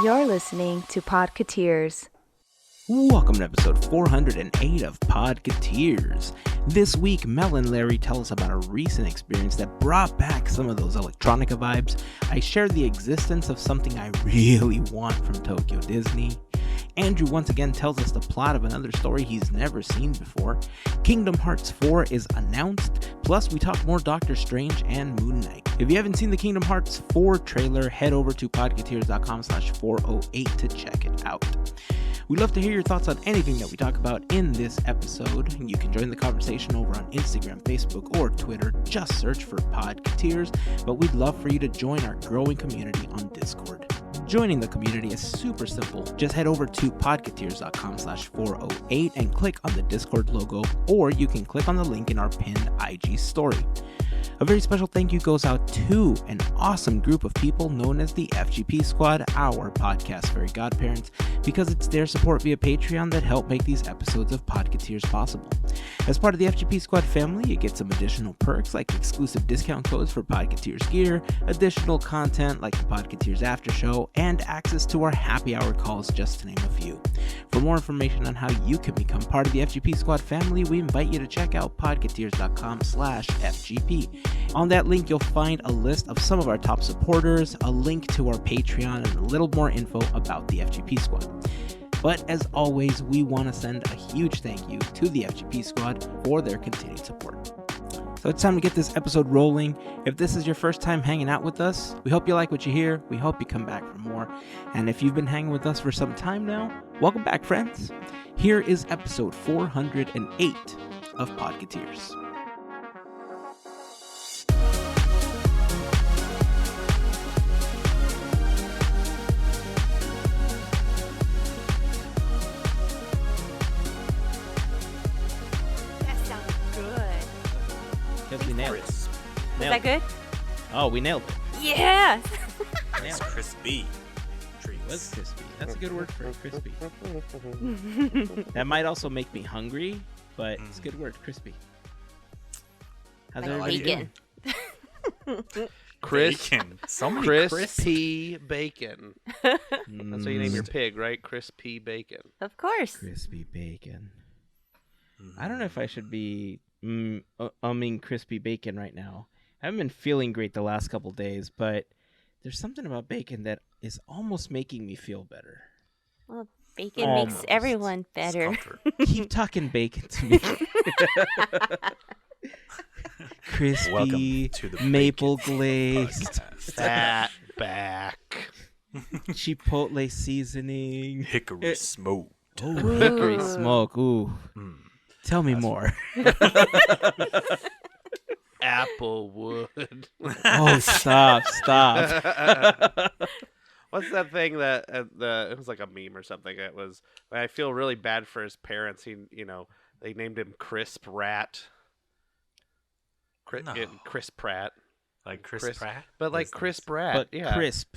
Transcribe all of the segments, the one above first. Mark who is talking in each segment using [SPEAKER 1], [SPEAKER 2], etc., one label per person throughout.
[SPEAKER 1] You're listening to Podketeers.
[SPEAKER 2] Welcome to episode 408 of Podketeers. This week, Mel and Larry tell us about a recent experience that brought back some of those ElecTRONica vibes. I share the existence of something I really want from Tokyo Disney. Andrew once again tells us the plot of another story he's never seen before. Kingdom Hearts 4 is announced, plus we talk more Doctor Strange and Moon Knight. If you haven't seen the Kingdom Hearts 4 trailer, head over to podketeers.com/408 to check it out. We'd love to hear your thoughts on anything that we talk about in this episode. You can join the conversation over on Instagram, Facebook, or Twitter. Just search for Podketeers, but we'd love for you to join our growing community on Discord. Joining the community is super simple. Just head over to podketeers.com/408 and click on the Discord logo, or you can click on the link in our pinned IG story. A very special thank you goes out to an awesome group of people known as the FGP Squad, our podcast Fairy Godparents, because it's their support via Patreon that help make these episodes of Podketeers possible. As part of the FGP Squad family, you get some additional perks like exclusive discount codes for Podketeers gear, additional content like the Podketeers After Show, and access to our happy hour calls, just to name a few. For more information on how you can become part of the FGP Squad family, we invite you to check out podketeers.com/FGP. On that link, you'll find a list of some of our top supporters, a link to our Patreon, and a little more info about the FGP Squad. But as always, we want to send a huge thank you to the FGP Squad for their continued support. So it's time to get this episode rolling. If this is your first time hanging out with us, we hope you like what you hear. We hope you come back for more. And if you've been hanging with us for some time now, welcome back, friends. Here is episode 408 of Podketeers. We nailed it.
[SPEAKER 3] Is
[SPEAKER 1] that good?
[SPEAKER 2] Oh, we nailed it.
[SPEAKER 1] Yes!
[SPEAKER 3] It's crispy treats.
[SPEAKER 2] What's crispy? That's a good word for it, crispy. That might also make me hungry, but it's a good word, crispy. How's
[SPEAKER 1] Like
[SPEAKER 2] everybody
[SPEAKER 1] bacon.
[SPEAKER 2] doing?
[SPEAKER 3] Bacon. So many
[SPEAKER 4] Crispy bacon. That's what you name your
[SPEAKER 2] Mm,
[SPEAKER 4] pig, right? Crispy bacon.
[SPEAKER 1] Of course.
[SPEAKER 2] crispy bacon. I don't know if I should be umming crispy bacon right now. I haven't been feeling great the last couple days, but there's something about bacon that is almost making me feel better.
[SPEAKER 1] Well, bacon
[SPEAKER 2] Almost.
[SPEAKER 1] makes everyone better.
[SPEAKER 3] Discomfort.
[SPEAKER 2] Keep talking bacon to me. Crispy,
[SPEAKER 3] Welcome to the
[SPEAKER 2] maple
[SPEAKER 3] Bacon
[SPEAKER 2] glazed,
[SPEAKER 3] Podcast.
[SPEAKER 4] Fat back.
[SPEAKER 2] chipotle seasoning.
[SPEAKER 3] Hickory smoked.
[SPEAKER 2] Oh, hickory
[SPEAKER 1] Ooh.
[SPEAKER 2] smoke. Ooh. Tell me more.
[SPEAKER 4] Applewood.
[SPEAKER 2] Oh, stop.
[SPEAKER 4] What's that thing that it was like a meme or something? It was, I feel really bad for his parents. They named him Crisp Rat.
[SPEAKER 3] No.
[SPEAKER 4] Chris Pratt.
[SPEAKER 3] Like Chris Pratt?
[SPEAKER 4] But like
[SPEAKER 3] That's
[SPEAKER 4] Chris
[SPEAKER 3] nice.
[SPEAKER 4] Pratt.
[SPEAKER 2] But
[SPEAKER 4] yeah.
[SPEAKER 2] crisp.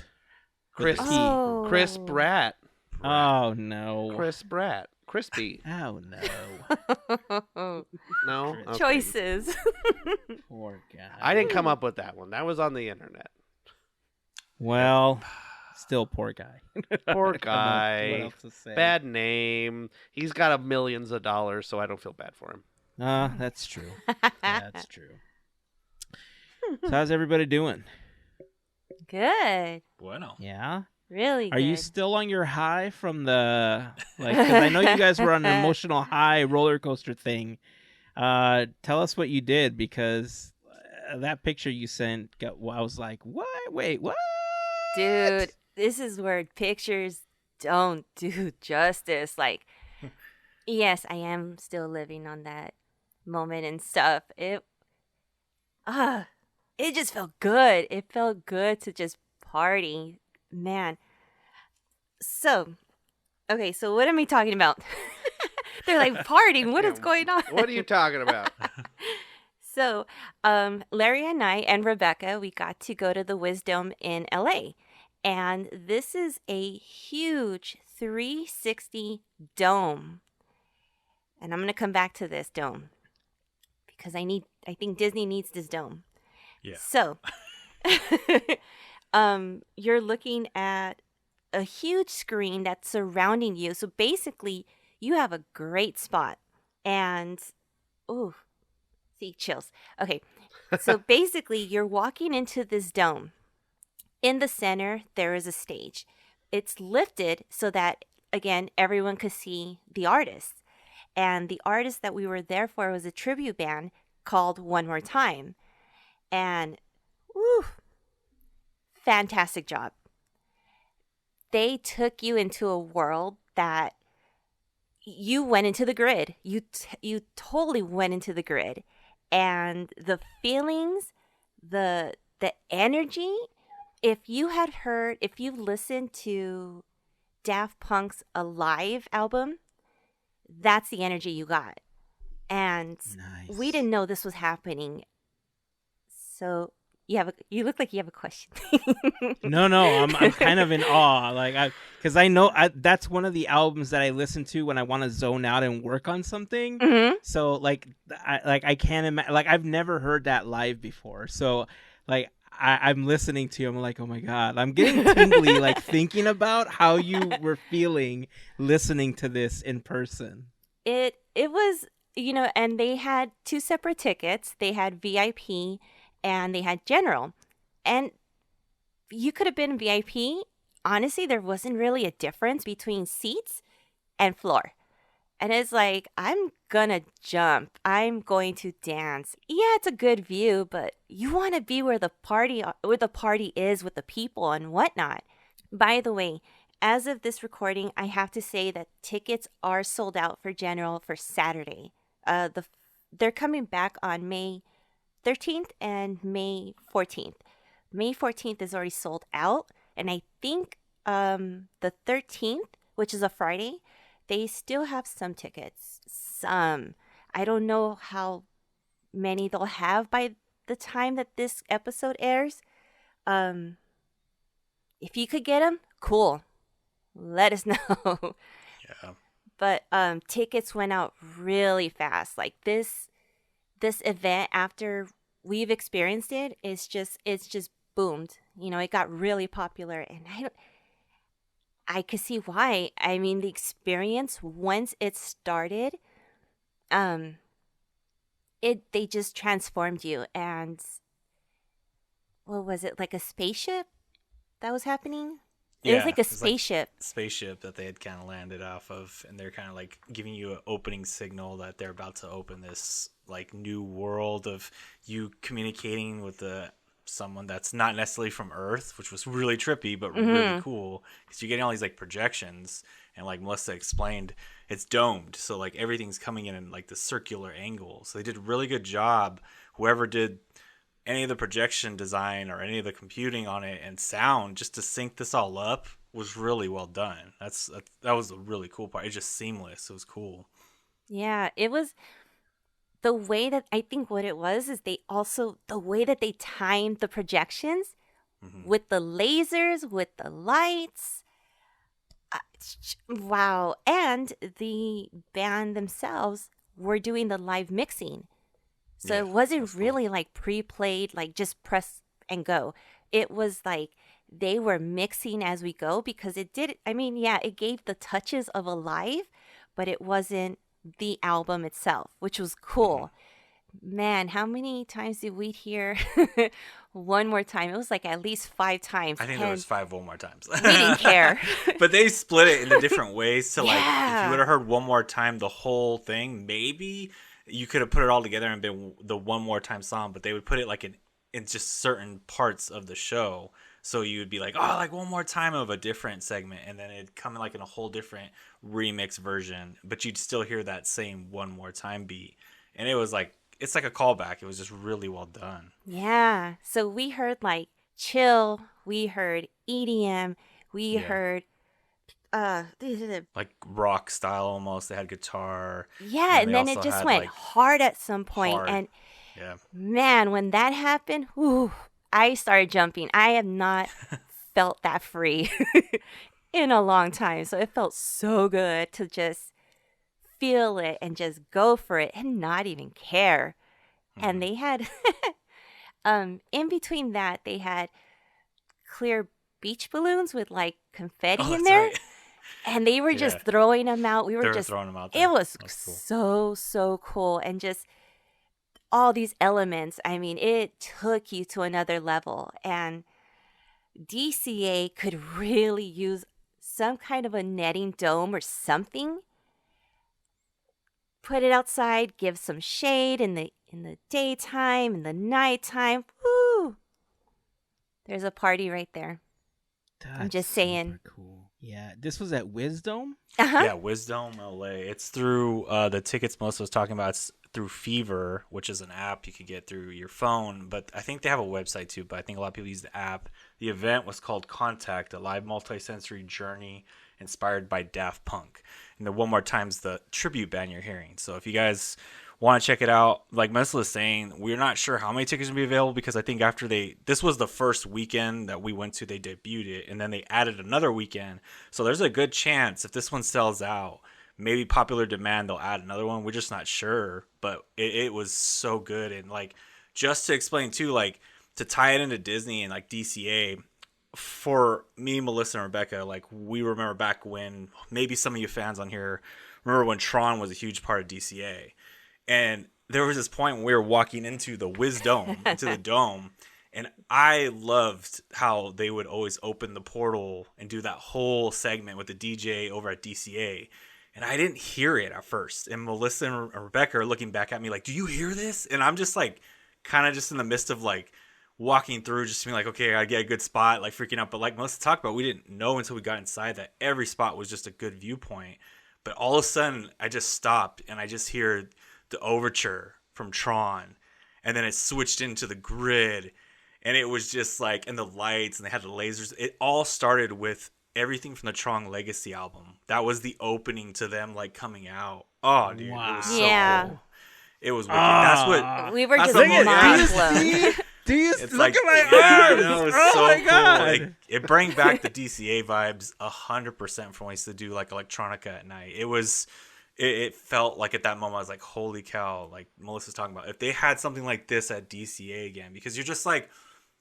[SPEAKER 4] Crisp.
[SPEAKER 1] Oh.
[SPEAKER 4] Crisp Rat.
[SPEAKER 2] Oh, no.
[SPEAKER 4] Chris Pratt. Crispy.
[SPEAKER 2] Oh, no.
[SPEAKER 4] No?
[SPEAKER 2] Crisp.
[SPEAKER 4] Okay.
[SPEAKER 1] Choices.
[SPEAKER 2] Poor guy.
[SPEAKER 4] I didn't come up with that one. That was on the internet.
[SPEAKER 2] Well, still poor guy.
[SPEAKER 4] Poor
[SPEAKER 2] I don't know what
[SPEAKER 4] guy.
[SPEAKER 2] else to say.
[SPEAKER 4] Bad name. He's got millions of dollars, so I don't feel bad for him.
[SPEAKER 2] That's true. That's true. So how's everybody doing?
[SPEAKER 1] Good.
[SPEAKER 3] Bueno.
[SPEAKER 2] Yeah?
[SPEAKER 1] Really
[SPEAKER 2] Are
[SPEAKER 1] good.
[SPEAKER 2] you still on your high from the, because I know you guys were on an emotional high roller coaster thing. Tell us what you did, because that picture you sent, I was like, what? Wait, what?
[SPEAKER 1] Dude, this is where pictures don't do justice. Like, yes, I am still living on that moment and stuff. It just felt good. It felt good to just party. Man. So, okay, so what am I talking about? They're like, partying? What is going on?
[SPEAKER 4] What are you talking about?
[SPEAKER 1] So, Larry and I and Rebecca, we got to go to the Wisdom in LA. And this is a huge 360 dome. And I'm going to come back to this dome because I think Disney needs this dome.
[SPEAKER 3] Yeah.
[SPEAKER 1] So, you're looking at a huge screen that's surrounding you. So basically, you have a great spot. And, ooh, see, chills. Okay. So basically, you're walking into this dome. In the center, there is a stage. It's lifted so that, again, everyone could see the artists. And the artist that we were there for was a tribute band called One More Time. And, woo, fantastic job. They took you into a world that you went into the grid. You totally went into the grid. And the feelings, the energy, if you listened to Daft Punk's Alive album, that's the energy you got. And we didn't know this was happening. So you look like you have a question.
[SPEAKER 2] No, I'm kind of in awe, like because I know that's one of the albums that I listen to when I want to zone out and work on something.
[SPEAKER 1] Mm-hmm.
[SPEAKER 2] So I can't imagine, like I've never heard that live before. So like I'm listening to you, I'm like, oh my god, I'm getting tingly like thinking about how you were feeling listening to this in person.
[SPEAKER 1] It was, and they had 2 separate tickets. They had VIP and they had general. And you could have been VIP. Honestly, there wasn't really a difference between seats and floor. And it's like, I'm gonna jump. I'm going to dance. Yeah, it's a good view, but you want to be where the party is with the people and whatnot. By the way, as of this recording, I have to say that tickets are sold out for general for Saturday. They're coming back on May 13th and May 14th. May 14th is already sold out, and I think the 13th, which is a Friday, they still have some tickets. Some. I don't know how many they'll have by the time that this episode airs. If you could get them, cool. Let us know.
[SPEAKER 3] Yeah.
[SPEAKER 1] But tickets went out really fast. Like this event, after we've experienced it, it's just boomed. It got really popular, and I could see why. I mean, the experience once it started, they just transformed you. And what was it, like a spaceship that was happening? It was like a spaceship.
[SPEAKER 3] Spaceship that they had kind of landed off of, and they're kind of like giving you an opening signal that they're about to open this like new world of you communicating with someone that's not necessarily from Earth, which was really trippy but really cool because you're getting all these like projections, and like Melissa explained, it's domed, so like everything's coming in like the circular angle. So they did a really good job. Whoever did any of the projection design or any of the computing on it and sound just to sync this all up was really well done. That was a really cool part. It's just seamless. It was cool.
[SPEAKER 1] Yeah, it was the way that I think what it was is the way that they timed the projections with the lasers, with the lights. Wow. And the band themselves were doing the live mixing. So it wasn't really like pre-played, like just press and go. It was like they were mixing as we go, because it gave the touches of a live, but it wasn't the album itself, which was cool. Man, how many times did we hear One More Time? It was like at least 5 times.
[SPEAKER 3] I think there was 5 One More Times.
[SPEAKER 1] We didn't care.
[SPEAKER 3] But they split it into different ways. So like, if you would have heard One More Time, the whole thing, maybe you could have put it all together and been the One More Time song, but they would put it like in just certain parts of the show. So you would be like, oh, like one more time of a different segment, and then it'd come in like in a whole different remix version, but you'd still hear that same One More Time beat. And it was like, it's like a callback. It was just really well done.
[SPEAKER 1] Yeah. So we heard like chill, we heard EDM, we heard
[SPEAKER 3] like rock style almost. They had guitar.
[SPEAKER 1] Yeah, and then it just went like hard at some point.
[SPEAKER 3] Hard.
[SPEAKER 1] And man, when that happened, I started jumping. I have not felt that free in a long time. So it felt so good to just feel it and just go for it and not even care. Mm-hmm. And they had, in between that, they had clear beach balloons with like confetti
[SPEAKER 3] Oh,
[SPEAKER 1] in
[SPEAKER 3] that's
[SPEAKER 1] there,
[SPEAKER 3] right.
[SPEAKER 1] and they were just throwing them out. We
[SPEAKER 3] They
[SPEAKER 1] were
[SPEAKER 3] were
[SPEAKER 1] just,
[SPEAKER 3] throwing them out there.
[SPEAKER 1] it was
[SPEAKER 3] That's cool.
[SPEAKER 1] so cool, and just all these elements. I mean, it took you to another level, and DCA could really use some kind of a netting dome or something. Put it outside, give some shade in the daytime, in the nighttime. Woo! There's a party right there. I'm just saying.
[SPEAKER 2] Super cool. Yeah, this was at Wisdom.
[SPEAKER 1] Uh-huh.
[SPEAKER 3] Yeah, Wisdom LA. It's through the tickets Melissa was talking about. It's through Fever, which is an app you could get through your phone. But I think they have a website too. But I think a lot of people use the app. The event was called Contact, a live multisensory journey inspired by Daft Punk. And the one more time's the tribute band you're hearing. So if you guys want to check it out, like Melissa was saying, we're not sure how many tickets will be available because I think after this was the first weekend that we went to, they debuted it, and then they added another weekend. So there's a good chance if this one sells out, maybe popular demand, they'll add another one. We're just not sure, but it was so good. And like, just to explain too, like to tie it into Disney and like DCA, for me, Melissa and Rebecca, like we remember back when, maybe some of you fans on here remember when Tron was a huge part of DCA. And there was this point when we were walking into the Wisdom, into the dome, and I loved how they would always open the portal and do that whole segment with the DJ over at DCA. And I didn't hear it at first. And Melissa and Rebecca are looking back at me like, do you hear this? And I'm just like, kind of just in the midst of like walking through, just being like, okay, I get a good spot, like freaking out. But like Melissa talked about, we didn't know until we got inside that every spot was just a good viewpoint. But all of a sudden, I just stopped and I just hear the overture from Tron, and then it switched into the grid, and it was just like, and the lights, and they had the lasers. It all started with everything from the Tron Legacy album. That was the opening to them like coming out. Oh, dude,
[SPEAKER 2] Wow.
[SPEAKER 3] it was so
[SPEAKER 1] Yeah.
[SPEAKER 3] cool. It was wicked. That's what
[SPEAKER 1] We were
[SPEAKER 3] that's
[SPEAKER 1] just
[SPEAKER 3] the moment.
[SPEAKER 1] mind blown.
[SPEAKER 2] Do you
[SPEAKER 3] It's
[SPEAKER 2] look
[SPEAKER 3] like,
[SPEAKER 2] at my
[SPEAKER 3] yeah,
[SPEAKER 2] arms?
[SPEAKER 3] that was
[SPEAKER 2] Oh
[SPEAKER 3] so
[SPEAKER 2] my
[SPEAKER 3] cool.
[SPEAKER 2] God.
[SPEAKER 3] It bring back the DCA vibes 100% from when I used to do like ElecTRONica at night. It felt like at that moment I was like, holy cow, like Melissa's talking about, if they had something like this at DCA again, because you're just like,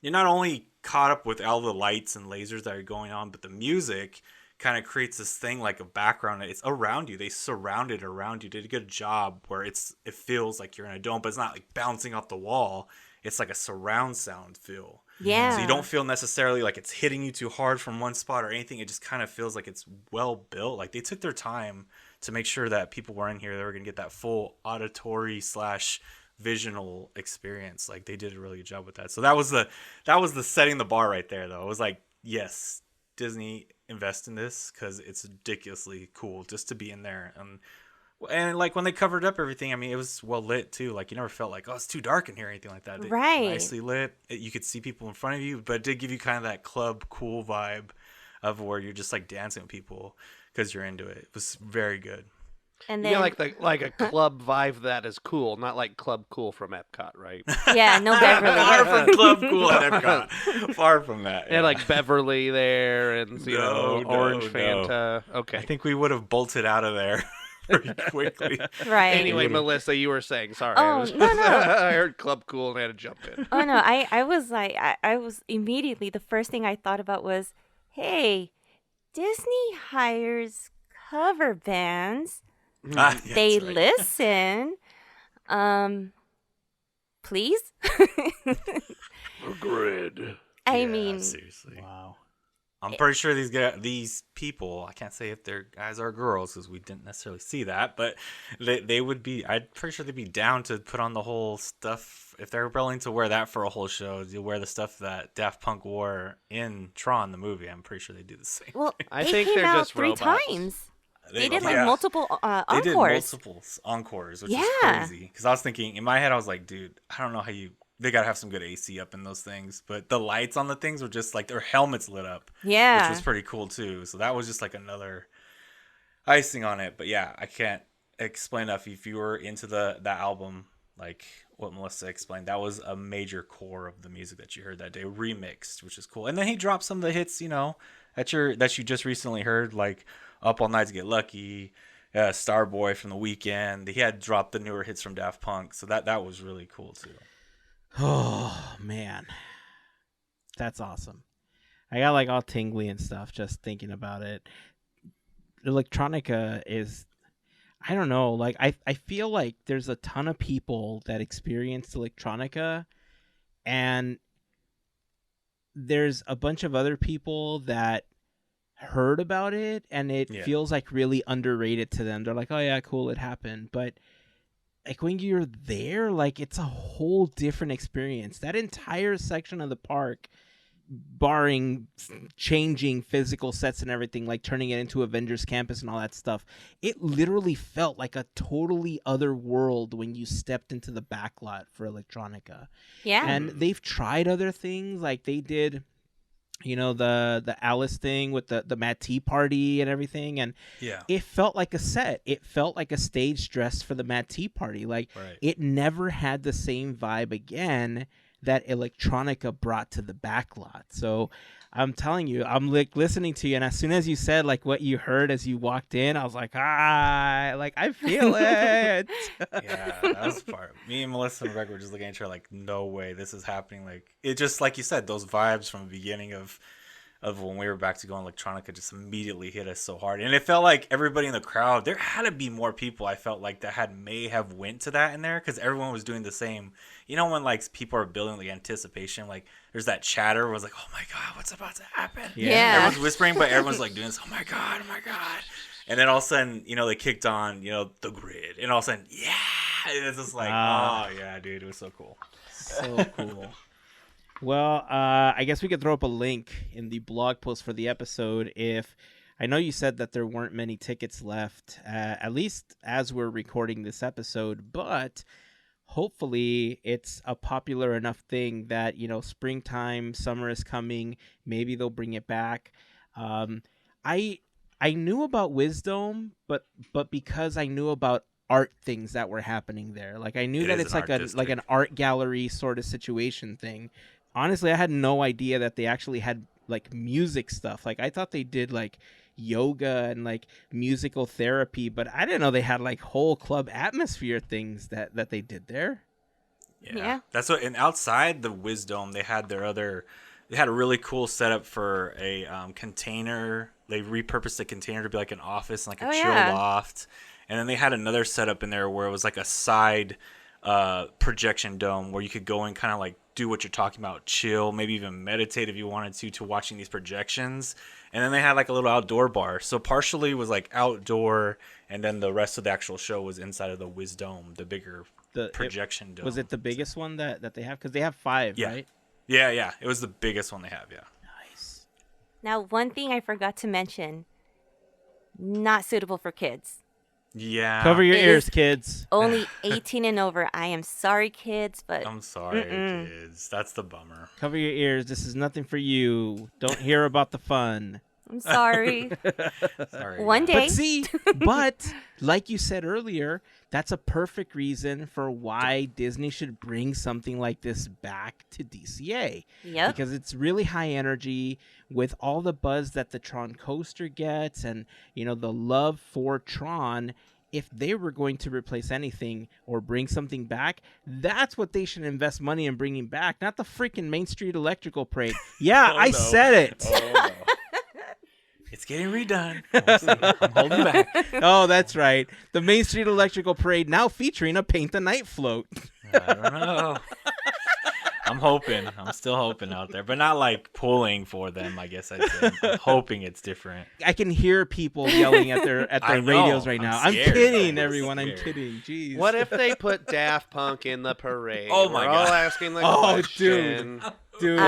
[SPEAKER 3] you're not only caught up with all the lights and lasers that are going on, but the music kind of creates this thing like a background. It's around you. They surround it around you. Did a good job where it feels like you're in a dome, but it's not like bouncing off the wall. It's like a surround sound feel.
[SPEAKER 1] Yeah.
[SPEAKER 3] So you don't feel necessarily like it's hitting you too hard from one spot or anything. It just kind of feels like it's well built. Like they took their time to make sure that people were in here, they were going to get that full auditory / visional experience. Like they did a really good job with that. So that was the setting the bar right there, though. It was like, yes, Disney, invest in this because it's ridiculously cool just to be in there. And like when they covered up everything, I mean, it was well lit too. Like you never felt like, oh, it's too dark in here or anything like that.
[SPEAKER 1] Right.
[SPEAKER 3] Nicely lit. You could see people in front of you, but it did give you kind of that club cool vibe of where you're just like dancing with people because you're into it. It was very good.
[SPEAKER 1] And
[SPEAKER 4] You
[SPEAKER 1] then,
[SPEAKER 4] get like a club vibe that is cool, not like Club Cool from Epcot, right?
[SPEAKER 1] yeah, no Beverly.
[SPEAKER 3] Far from Club Cool at Epcot. Far from that.
[SPEAKER 4] And like Beverly there, and
[SPEAKER 3] No,
[SPEAKER 4] Orange
[SPEAKER 3] no.
[SPEAKER 4] Fanta. Okay.
[SPEAKER 3] I think we would have bolted out of there pretty quickly.
[SPEAKER 1] Right.
[SPEAKER 4] Anyway, Melissa, you were saying, sorry.
[SPEAKER 1] Oh, no.
[SPEAKER 4] I heard Club Cool and I had to jump in.
[SPEAKER 1] Oh no, I was like, I was immediately, the first thing I thought about was, hey, Disney hires cover bands.
[SPEAKER 3] Ah, yeah,
[SPEAKER 1] They
[SPEAKER 3] that's right.
[SPEAKER 1] listen. Please?
[SPEAKER 4] Grid.
[SPEAKER 1] I
[SPEAKER 3] Yeah,
[SPEAKER 1] mean,
[SPEAKER 3] seriously.
[SPEAKER 2] Wow.
[SPEAKER 3] I'm pretty sure these people, I can't say if they're guys or girls because we didn't necessarily see that, but they would be, I'm pretty sure they'd be down to put on the whole stuff. If they're willing to wear that for a whole show, to wear the stuff that Daft Punk wore in Tron, the movie, I'm pretty sure they do the same.
[SPEAKER 1] well,
[SPEAKER 4] I
[SPEAKER 1] they
[SPEAKER 4] think
[SPEAKER 1] came
[SPEAKER 4] they're
[SPEAKER 1] out
[SPEAKER 4] just
[SPEAKER 1] 3
[SPEAKER 4] robots.
[SPEAKER 1] times. They did like
[SPEAKER 3] yeah.
[SPEAKER 1] multiple
[SPEAKER 3] They did
[SPEAKER 1] encores.
[SPEAKER 3] multiple encores, which
[SPEAKER 1] Yeah.
[SPEAKER 3] is crazy. Because I was thinking, in my head, I was like, dude, I don't know how they got to have some good AC up in those things. But the lights on the things were just like their helmets lit up,
[SPEAKER 1] Yeah.
[SPEAKER 3] which was pretty cool too. So that was just like another icing on it. But yeah, I can't explain enough. If you were into that album, like what Melissa explained, that was a major core of the music that you heard that day, remixed, which is cool. And then he dropped some of the hits, that you just recently heard, like Up All Night to Get Lucky, Starboy from The Weeknd. He had dropped the newer hits from Daft Punk, so that was really cool too.
[SPEAKER 2] Oh man, that's awesome. I got like all tingly and stuff just thinking about it. ElecTRONica is, I don't know, like I feel like there's a ton of people that experienced ElecTRONica, and there's a bunch of other people that heard about it and it feels like really underrated to them. They're like, oh yeah, cool, it happened. But like when you're there, like it's a whole different experience. That entire section of the park, barring changing physical sets and everything, like turning it into Avengers Campus and all that stuff, it literally felt like a totally other world when you stepped into the backlot for ElecTRONica.
[SPEAKER 1] Yeah.
[SPEAKER 2] And they've tried other things, like they did, you know, the Alice thing with the Mad Tea Party and everything, and it felt like a set. It felt like a stage dress for the Mad Tea Party. Like it never had the same vibe again that ElecTRONica brought to the backlot. So I'm telling you, I'm like listening to you, and as soon as you said like what you heard as you walked in, I was like, like I feel it.
[SPEAKER 3] Yeah, that was part. Me and Melissa and Greg were just looking at each other like, no way, this is happening. Like it just, like you said, those vibes from the beginning of when we were back to go on ElecTRONica just immediately hit us so hard. And it felt like everybody in the crowd, there had to be more people, I felt like, that may have went to that in there, because everyone was doing the same. You know, when like people are building the anticipation, like there's that chatter was like, oh my god, what's about to happen?
[SPEAKER 1] Yeah.
[SPEAKER 3] Everyone's whispering, but everyone's like doing this, oh my god. And then all of a sudden, you know, they kicked on, you know, the grid, and all of a sudden, and it's just like, oh yeah, dude, it was so cool.
[SPEAKER 2] So cool. Well, I guess we could throw up a link in the blog post for the episode. If I know you said that there weren't many tickets left, at least as we're recording this episode, but hopefully it's a popular enough thing that, you know, springtime, summer is coming. Maybe they'll bring it back. I knew about Wisdom, but because I knew about art things that were happening there, like I knew that it's like an art gallery sort of situation thing. Honestly, I had no idea that they actually had like music stuff. Like I thought they did like yoga and like musical therapy, but I didn't know they had like whole club atmosphere things that they did there.
[SPEAKER 1] Yeah.
[SPEAKER 3] That's what. And outside the Wisdom, they had a really cool setup for a container. They repurposed the container to be like an office and like a chill loft. And then they had another setup in there where it was like a side projection dome where you could go and kind of like do what you're talking about, chill, maybe even meditate if you wanted to watching these projections. And then they had like a little outdoor bar. So partially was like outdoor, and then the rest of the actual show was inside of the Wisdom, the bigger projection dome.
[SPEAKER 2] Was it the biggest one that they have? Because they have 5, right?
[SPEAKER 3] Yeah. It was the biggest one they have, yeah.
[SPEAKER 2] Nice.
[SPEAKER 1] Now, one thing I forgot to mention, not suitable for kids.
[SPEAKER 3] Yeah.
[SPEAKER 2] Cover your ears, kids.
[SPEAKER 1] Only 18 and over. I am sorry, kids, but
[SPEAKER 3] I'm sorry, kids. That's the bummer.
[SPEAKER 2] Cover your ears. This is nothing for you. Don't hear about the fun.
[SPEAKER 1] I'm sorry.
[SPEAKER 3] Sorry.
[SPEAKER 1] One day.
[SPEAKER 2] But like you said earlier, that's a perfect reason for why Disney should bring something like this back to DCA.
[SPEAKER 1] Yep.
[SPEAKER 2] Because it's really high energy with all the buzz that the Tron coaster gets and, you know, the love for Tron. If they were going to replace anything or bring something back, that's what they should invest money in bringing back, not the freaking Main Street Electrical Parade. Yeah, I said it.
[SPEAKER 3] Oh, no. It's getting redone. I'm holding back.
[SPEAKER 2] Oh, that's right. The Main Street Electrical Parade now featuring a Paint the Night float.
[SPEAKER 3] I don't know. I'm still hoping out there, but not like pulling for them, I guess I'd say. I'm hoping it's different.
[SPEAKER 2] I can hear people yelling at their radios right now. I'm kidding, everyone.
[SPEAKER 3] Scared.
[SPEAKER 2] I'm kidding. Jeez.
[SPEAKER 4] What if they put Daft Punk in the parade?
[SPEAKER 3] Oh my
[SPEAKER 4] We're
[SPEAKER 3] God.
[SPEAKER 4] all asking the question.
[SPEAKER 2] Dude.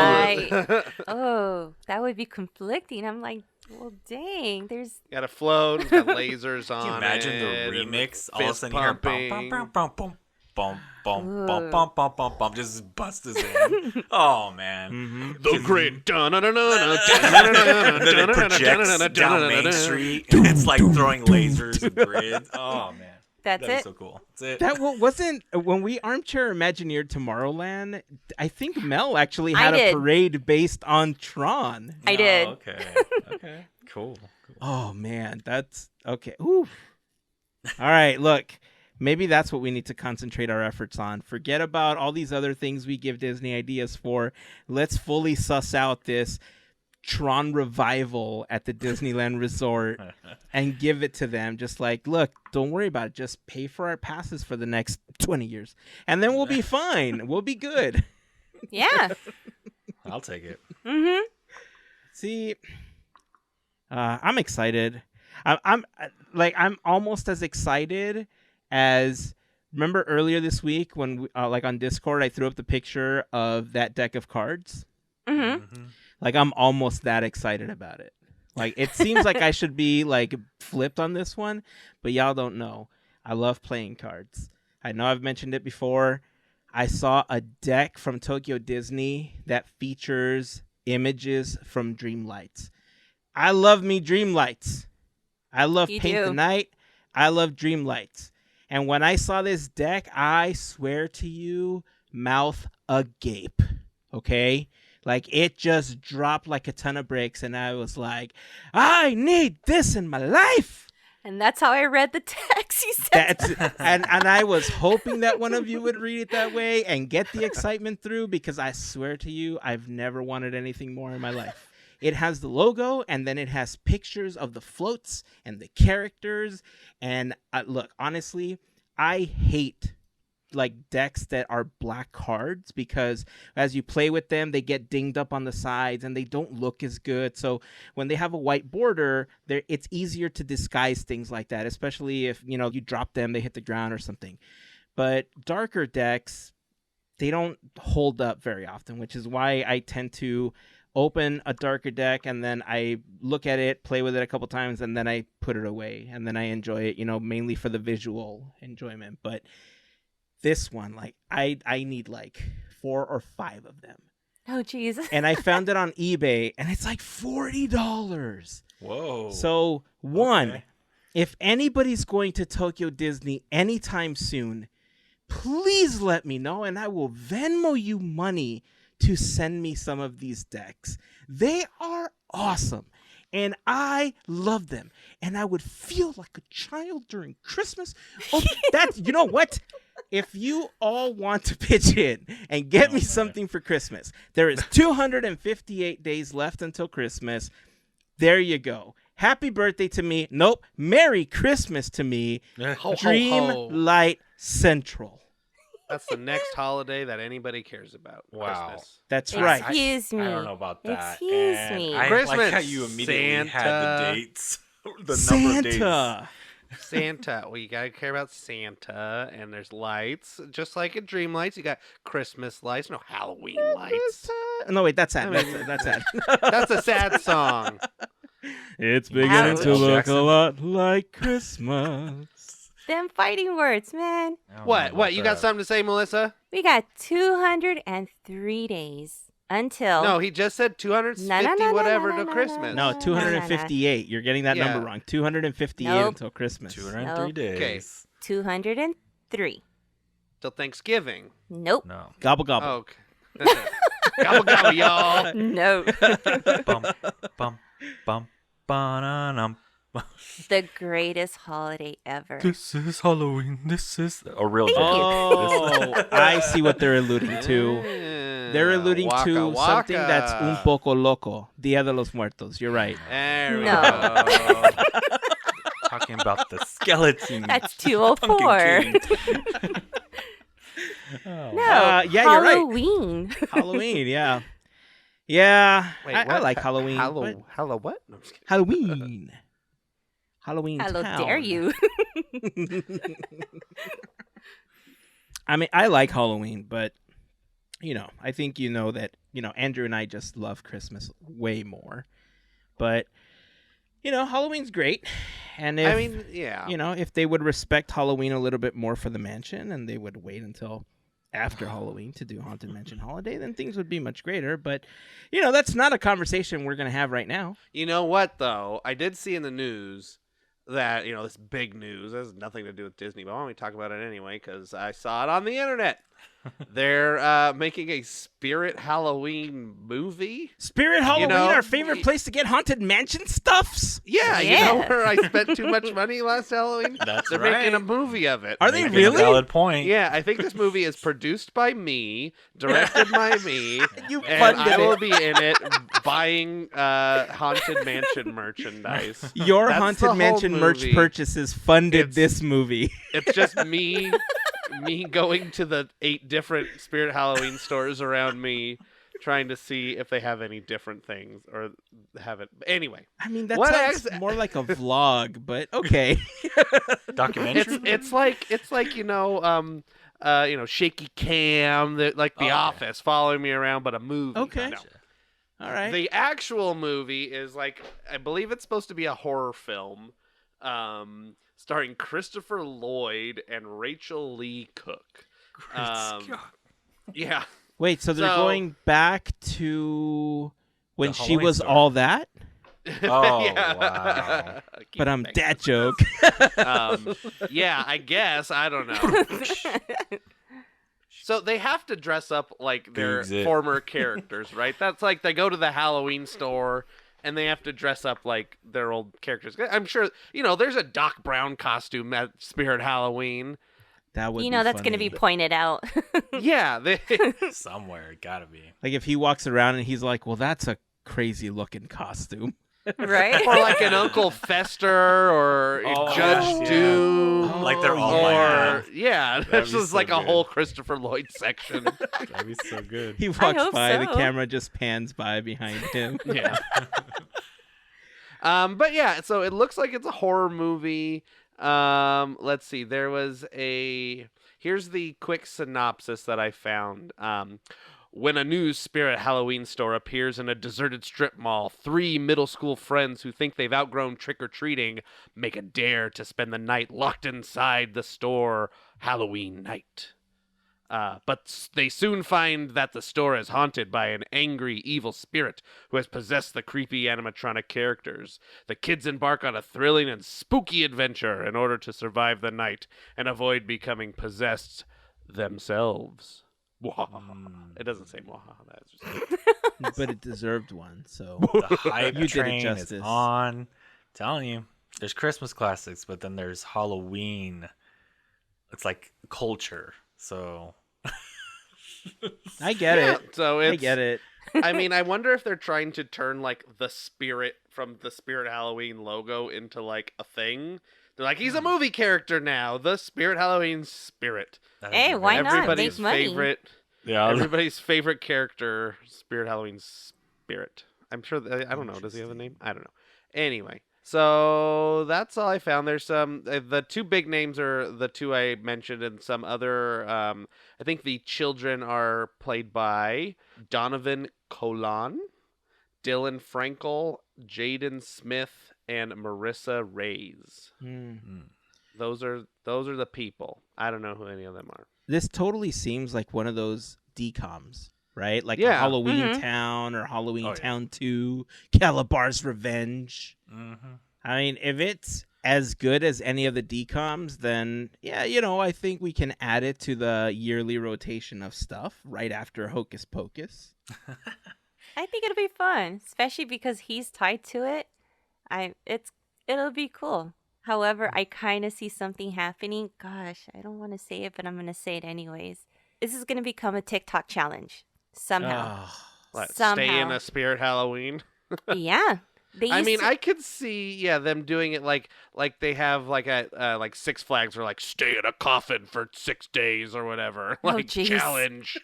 [SPEAKER 1] That would be conflicting. I'm like, well, dang, there's...
[SPEAKER 4] Got a float, it's got lasers on
[SPEAKER 3] Can you imagine
[SPEAKER 4] it,
[SPEAKER 3] the
[SPEAKER 4] and
[SPEAKER 3] remix? All of a
[SPEAKER 4] fist
[SPEAKER 3] sudden you hear bum,
[SPEAKER 4] pumping.
[SPEAKER 3] bum, bum, bum, bum, bum, bum, bum, bum, bum, bum, just busts us in. Oh, man.
[SPEAKER 4] The grid.
[SPEAKER 3] And then it projects down Main Street, and it's like throwing lasers and grids. Oh, man.
[SPEAKER 1] That's
[SPEAKER 3] That'd be
[SPEAKER 1] it.
[SPEAKER 3] so cool. That's it.
[SPEAKER 2] That wasn't when we armchair Imagineered Tomorrowland. I think Mel actually had a parade based on Tron.
[SPEAKER 1] I did.
[SPEAKER 3] Okay. Cool.
[SPEAKER 2] Oh man, that's okay. Ooh. All right, look. Maybe that's what we need to concentrate our efforts on. Forget about all these other things we give Disney ideas for. Let's fully suss out this Tron revival at the Disneyland Resort and give it to them. Just like, look, don't worry about it. Just pay for our passes for the next 20 years. And then we'll be fine. We'll be good.
[SPEAKER 1] Yeah.
[SPEAKER 3] I'll take it.
[SPEAKER 1] Mm-hmm.
[SPEAKER 2] See, I'm excited. I'm almost as excited as, remember earlier this week when like on Discord I threw up the picture of that deck of cards.
[SPEAKER 1] Mm-hmm.
[SPEAKER 2] Like I'm almost that excited about it. Like it seems like I should be like flipped on this one, but y'all don't know. I love playing cards. I know I've mentioned it before. I saw a deck from Tokyo Disney that features images from Dreamlights. I love me Dreamlights. I love
[SPEAKER 1] You
[SPEAKER 2] Paint
[SPEAKER 1] do.
[SPEAKER 2] the Night. I love Dreamlights. And when I saw this deck, I swear to you, mouth agape. Okay? Like it just dropped like a ton of bricks, and I was like, I need this in my life.
[SPEAKER 1] And that's how I read the text you said.
[SPEAKER 2] And I was hoping that one of you would read it that way and get the excitement through, because I swear to you, I've never wanted anything more in my life. It has the logo, and then it has pictures of the floats and the characters. And look, honestly, I hate like decks that are black cards, because as you play with them, they get dinged up on the sides and they don't look as good. So when they have a white border, it's easier to disguise things like that, especially if, you drop them, they hit the ground or something. But darker decks, they don't hold up very often, which is why I tend to open a darker deck and then I look at it, play with it a couple times, and then I put it away, and then I enjoy it, mainly for the visual enjoyment. But this one, like, I need like 4 or 5 of them.
[SPEAKER 1] Oh, jeez.
[SPEAKER 2] And I found it on eBay, and it's like $40.
[SPEAKER 3] Whoa.
[SPEAKER 2] So, one,
[SPEAKER 3] Okay.
[SPEAKER 2] if anybody's going to Tokyo Disney anytime soon, please let me know, and I will Venmo you money to send me some of these decks. They are awesome, and I love them, and I would feel like a child during Christmas. Oh, you know what? If you all want to pitch in and get me something for Christmas, there is 258 days left until Christmas. There you go. Happy birthday to me. Nope. Merry Christmas to me.
[SPEAKER 4] Ho, ho,
[SPEAKER 2] Dream
[SPEAKER 4] ho.
[SPEAKER 2] Light Central.
[SPEAKER 4] That's the next holiday that anybody cares about.
[SPEAKER 3] Wow.
[SPEAKER 4] Christmas.
[SPEAKER 2] That's right.
[SPEAKER 1] Excuse me.
[SPEAKER 3] I don't know about that.
[SPEAKER 1] Excuse
[SPEAKER 3] And
[SPEAKER 1] me.
[SPEAKER 3] I
[SPEAKER 4] Christmas,
[SPEAKER 3] like how you immediately had the
[SPEAKER 4] Santa.
[SPEAKER 3] dates. The number of dates.
[SPEAKER 2] Santa.
[SPEAKER 4] Santa. Well, you gotta care about Santa, and there's lights, just like in Dream Lights. You got Christmas lights, no Halloween lights.
[SPEAKER 2] No, wait, that's sad. That's sad.
[SPEAKER 4] That's a sad song.
[SPEAKER 2] It's
[SPEAKER 1] beginning to
[SPEAKER 3] look a
[SPEAKER 2] lot like Christmas.
[SPEAKER 1] Them fighting words, man.
[SPEAKER 3] I don't know
[SPEAKER 4] What?
[SPEAKER 3] about
[SPEAKER 4] What? You got
[SPEAKER 3] that.
[SPEAKER 4] something to say, Melissa?
[SPEAKER 1] We got 203 days until.
[SPEAKER 4] No, he just said 250
[SPEAKER 1] no,
[SPEAKER 4] whatever
[SPEAKER 1] no,
[SPEAKER 4] to
[SPEAKER 1] no,
[SPEAKER 4] Christmas.
[SPEAKER 2] No, 258. You're getting that
[SPEAKER 4] Yeah.
[SPEAKER 2] number wrong. 258
[SPEAKER 1] Nope.
[SPEAKER 2] until Christmas.
[SPEAKER 3] 203
[SPEAKER 1] Nope.
[SPEAKER 3] days.
[SPEAKER 1] 203.
[SPEAKER 4] Till Thanksgiving.
[SPEAKER 1] Nope.
[SPEAKER 3] No.
[SPEAKER 2] Gobble gobble.
[SPEAKER 4] Oh, okay. Gobble gobble, y'all.
[SPEAKER 1] No.
[SPEAKER 3] Bum, bum, bum, ba-na-num.
[SPEAKER 1] The greatest holiday ever.
[SPEAKER 3] This is Halloween. This is a real
[SPEAKER 1] Thank
[SPEAKER 3] joke.
[SPEAKER 2] Oh, I see what they're alluding to. They're alluding
[SPEAKER 4] Waka
[SPEAKER 2] to
[SPEAKER 4] waka.
[SPEAKER 2] something that's un poco loco. Dia de los Muertos. You're right.
[SPEAKER 4] There we
[SPEAKER 1] No.
[SPEAKER 4] go.
[SPEAKER 3] Talking about the skeleton.
[SPEAKER 1] That's
[SPEAKER 3] Pumpkin
[SPEAKER 1] 204.
[SPEAKER 3] King. Oh,
[SPEAKER 1] No.
[SPEAKER 2] yeah, you're right.
[SPEAKER 1] Halloween.
[SPEAKER 2] Halloween, yeah. Yeah,
[SPEAKER 4] Wait,
[SPEAKER 2] I
[SPEAKER 4] what?
[SPEAKER 2] like Halloween. but-
[SPEAKER 4] Hello, what? No, I'm just kidding.
[SPEAKER 2] Halloween. Halloween
[SPEAKER 1] How
[SPEAKER 2] town.
[SPEAKER 1] dare you?
[SPEAKER 2] I mean, I like Halloween, but, I think that, Andrew and I just love Christmas way more. But, Halloween's great. And if,
[SPEAKER 4] I mean, yeah.
[SPEAKER 2] if they would respect Halloween a little bit more for the mansion and they would wait until after Halloween to do Haunted Mansion Holiday, then things would be much greater. But, that's not a conversation we're going to have right now.
[SPEAKER 4] You know what, though? I did see in the news that, this big news has nothing to do with Disney, but I want to talk about it anyway because I saw it on the internet. They're making a Spirit Halloween movie.
[SPEAKER 2] Spirit Halloween,
[SPEAKER 4] know,
[SPEAKER 2] our favorite place to get Haunted Mansion stuffs?
[SPEAKER 4] Yeah, you know where I spent too much money last Halloween?
[SPEAKER 3] That's
[SPEAKER 4] They're making a movie of it.
[SPEAKER 2] Are they
[SPEAKER 3] Making a
[SPEAKER 2] really?
[SPEAKER 3] valid point.
[SPEAKER 4] Yeah, I think this movie is produced by me, directed by me,
[SPEAKER 2] You
[SPEAKER 4] and
[SPEAKER 2] funded
[SPEAKER 4] I will
[SPEAKER 2] it.
[SPEAKER 4] be in it buying Haunted Mansion merchandise.
[SPEAKER 2] Your
[SPEAKER 4] That's the
[SPEAKER 2] Haunted
[SPEAKER 4] whole
[SPEAKER 2] Mansion merch
[SPEAKER 4] movie.
[SPEAKER 2] purchases funded
[SPEAKER 4] It's-
[SPEAKER 2] this movie.
[SPEAKER 4] It's just me going to the 8 different Spirit Halloween stores around me, trying to see if they have any different things or have it. Anyway,
[SPEAKER 2] I mean, that
[SPEAKER 4] What
[SPEAKER 2] sounds more like a vlog, but okay.
[SPEAKER 3] Documentary.
[SPEAKER 4] it's like shaky cam, like The
[SPEAKER 3] Okay.
[SPEAKER 4] Office, following me around, but a movie.
[SPEAKER 2] Okay.
[SPEAKER 4] No.
[SPEAKER 2] All right.
[SPEAKER 4] The actual movie is like, I believe it's supposed to be a horror film, starring Christopher Lloyd and Rachel Lee Cook. Yeah.
[SPEAKER 2] Wait, so they're
[SPEAKER 4] So-
[SPEAKER 2] going back to when
[SPEAKER 3] The
[SPEAKER 2] she
[SPEAKER 3] Halloween
[SPEAKER 2] was
[SPEAKER 3] store.
[SPEAKER 2] all that?
[SPEAKER 3] Oh,
[SPEAKER 4] Yeah.
[SPEAKER 3] wow.
[SPEAKER 4] Keep
[SPEAKER 2] But
[SPEAKER 4] thinking.
[SPEAKER 2] that joke.
[SPEAKER 4] Yeah, I guess. I don't know. So they have to dress up like their
[SPEAKER 3] Googs it.
[SPEAKER 4] former characters, right? That's like they go to the Halloween store and they have to dress up like their old characters. I'm sure, there's a Doc Brown costume at Spirit Halloween.
[SPEAKER 2] That would
[SPEAKER 1] That's going to be
[SPEAKER 2] funny.
[SPEAKER 1] pointed out.
[SPEAKER 4] Yeah,
[SPEAKER 3] Somewhere, it gotta be.
[SPEAKER 2] Like if he walks around and he's like, well, that's a crazy looking costume.
[SPEAKER 1] Right?
[SPEAKER 4] or like an Uncle Fester or
[SPEAKER 3] Oh,
[SPEAKER 4] Judge
[SPEAKER 3] yeah.
[SPEAKER 4] Doom.
[SPEAKER 3] Like they're all
[SPEAKER 4] Or yeah,
[SPEAKER 3] That'd
[SPEAKER 4] this
[SPEAKER 3] be
[SPEAKER 4] is
[SPEAKER 3] so
[SPEAKER 4] like a
[SPEAKER 3] good.
[SPEAKER 4] whole Christopher Lloyd section.
[SPEAKER 3] That'd be so good.
[SPEAKER 2] He walks
[SPEAKER 1] hope
[SPEAKER 2] by, the
[SPEAKER 1] so.
[SPEAKER 2] camera just pans by behind him.
[SPEAKER 4] Yeah. But yeah, so it looks like it's a horror movie. Let's see. Here's the quick synopsis that I found. When a new Spirit Halloween store appears in a deserted strip mall, 3 middle school friends who think they've outgrown trick-or-treating make a dare to spend the night locked inside the store Halloween night. But they soon find that the store is haunted by an angry, evil spirit who has possessed the creepy animatronic characters. The kids embark on a thrilling and spooky adventure in order to survive the night and avoid becoming possessed themselves. It doesn't say wahaha. That's just
[SPEAKER 2] But it deserved one, so
[SPEAKER 3] The hype
[SPEAKER 2] You did it
[SPEAKER 3] train is
[SPEAKER 2] justice.
[SPEAKER 3] on. Telling you, there's Christmas classics, but then there's Halloween. It's like culture. So
[SPEAKER 2] I get
[SPEAKER 4] Yeah,
[SPEAKER 2] it.
[SPEAKER 4] So
[SPEAKER 2] I
[SPEAKER 4] it's,
[SPEAKER 2] get it.
[SPEAKER 4] I mean, I wonder if they're trying to turn like the spirit from the Spirit Halloween logo into like a thing. They're like, he's a movie character now, the Spirit Halloween spirit.
[SPEAKER 3] that'd
[SPEAKER 1] Hey,
[SPEAKER 3] be
[SPEAKER 1] why
[SPEAKER 3] very-
[SPEAKER 1] not?
[SPEAKER 4] Everybody's
[SPEAKER 1] Make money.
[SPEAKER 4] favorite,
[SPEAKER 3] Yeah,
[SPEAKER 4] everybody's favorite character, Spirit Halloween spirit. I'm sure. I don't know. Does he have a name? I don't know. Anyway, so that's all I found. There's some. The 2 big names are the 2 I mentioned, and some other. I think the children are played by Donovan Colan, Dylan Frankel, Jaden Smith, and Marissa Reyes. Those are the people. I don't know who any of them are.
[SPEAKER 2] This totally seems like one of those DComs, right? Like
[SPEAKER 4] Yeah.
[SPEAKER 2] a Halloween
[SPEAKER 1] Mhm.
[SPEAKER 2] Town or Halloween
[SPEAKER 3] Oh, yeah.
[SPEAKER 2] Town 2, Calabar's Revenge.
[SPEAKER 3] Mhm.
[SPEAKER 2] I mean, if it's as good as any of the DComs, then yeah, I think we can add it to the yearly rotation of stuff right after Hocus Pocus.
[SPEAKER 1] I think it'll be fun, especially because he's tied to it. It'll be cool. However, I kind of see something happening. Gosh, I don't want to say it, but I'm going to say it anyways. This is going to become a TikTok challenge somehow.
[SPEAKER 4] What,
[SPEAKER 1] Somehow.
[SPEAKER 4] stay in a Spirit Halloween.
[SPEAKER 1] Yeah. They
[SPEAKER 4] I
[SPEAKER 1] used
[SPEAKER 4] mean,
[SPEAKER 1] to-
[SPEAKER 4] I could see, them doing it like they have like a like Six Flags or like stay in a coffin for 6 days or whatever,
[SPEAKER 1] Oh,
[SPEAKER 4] like
[SPEAKER 1] jeez.
[SPEAKER 4] challenge.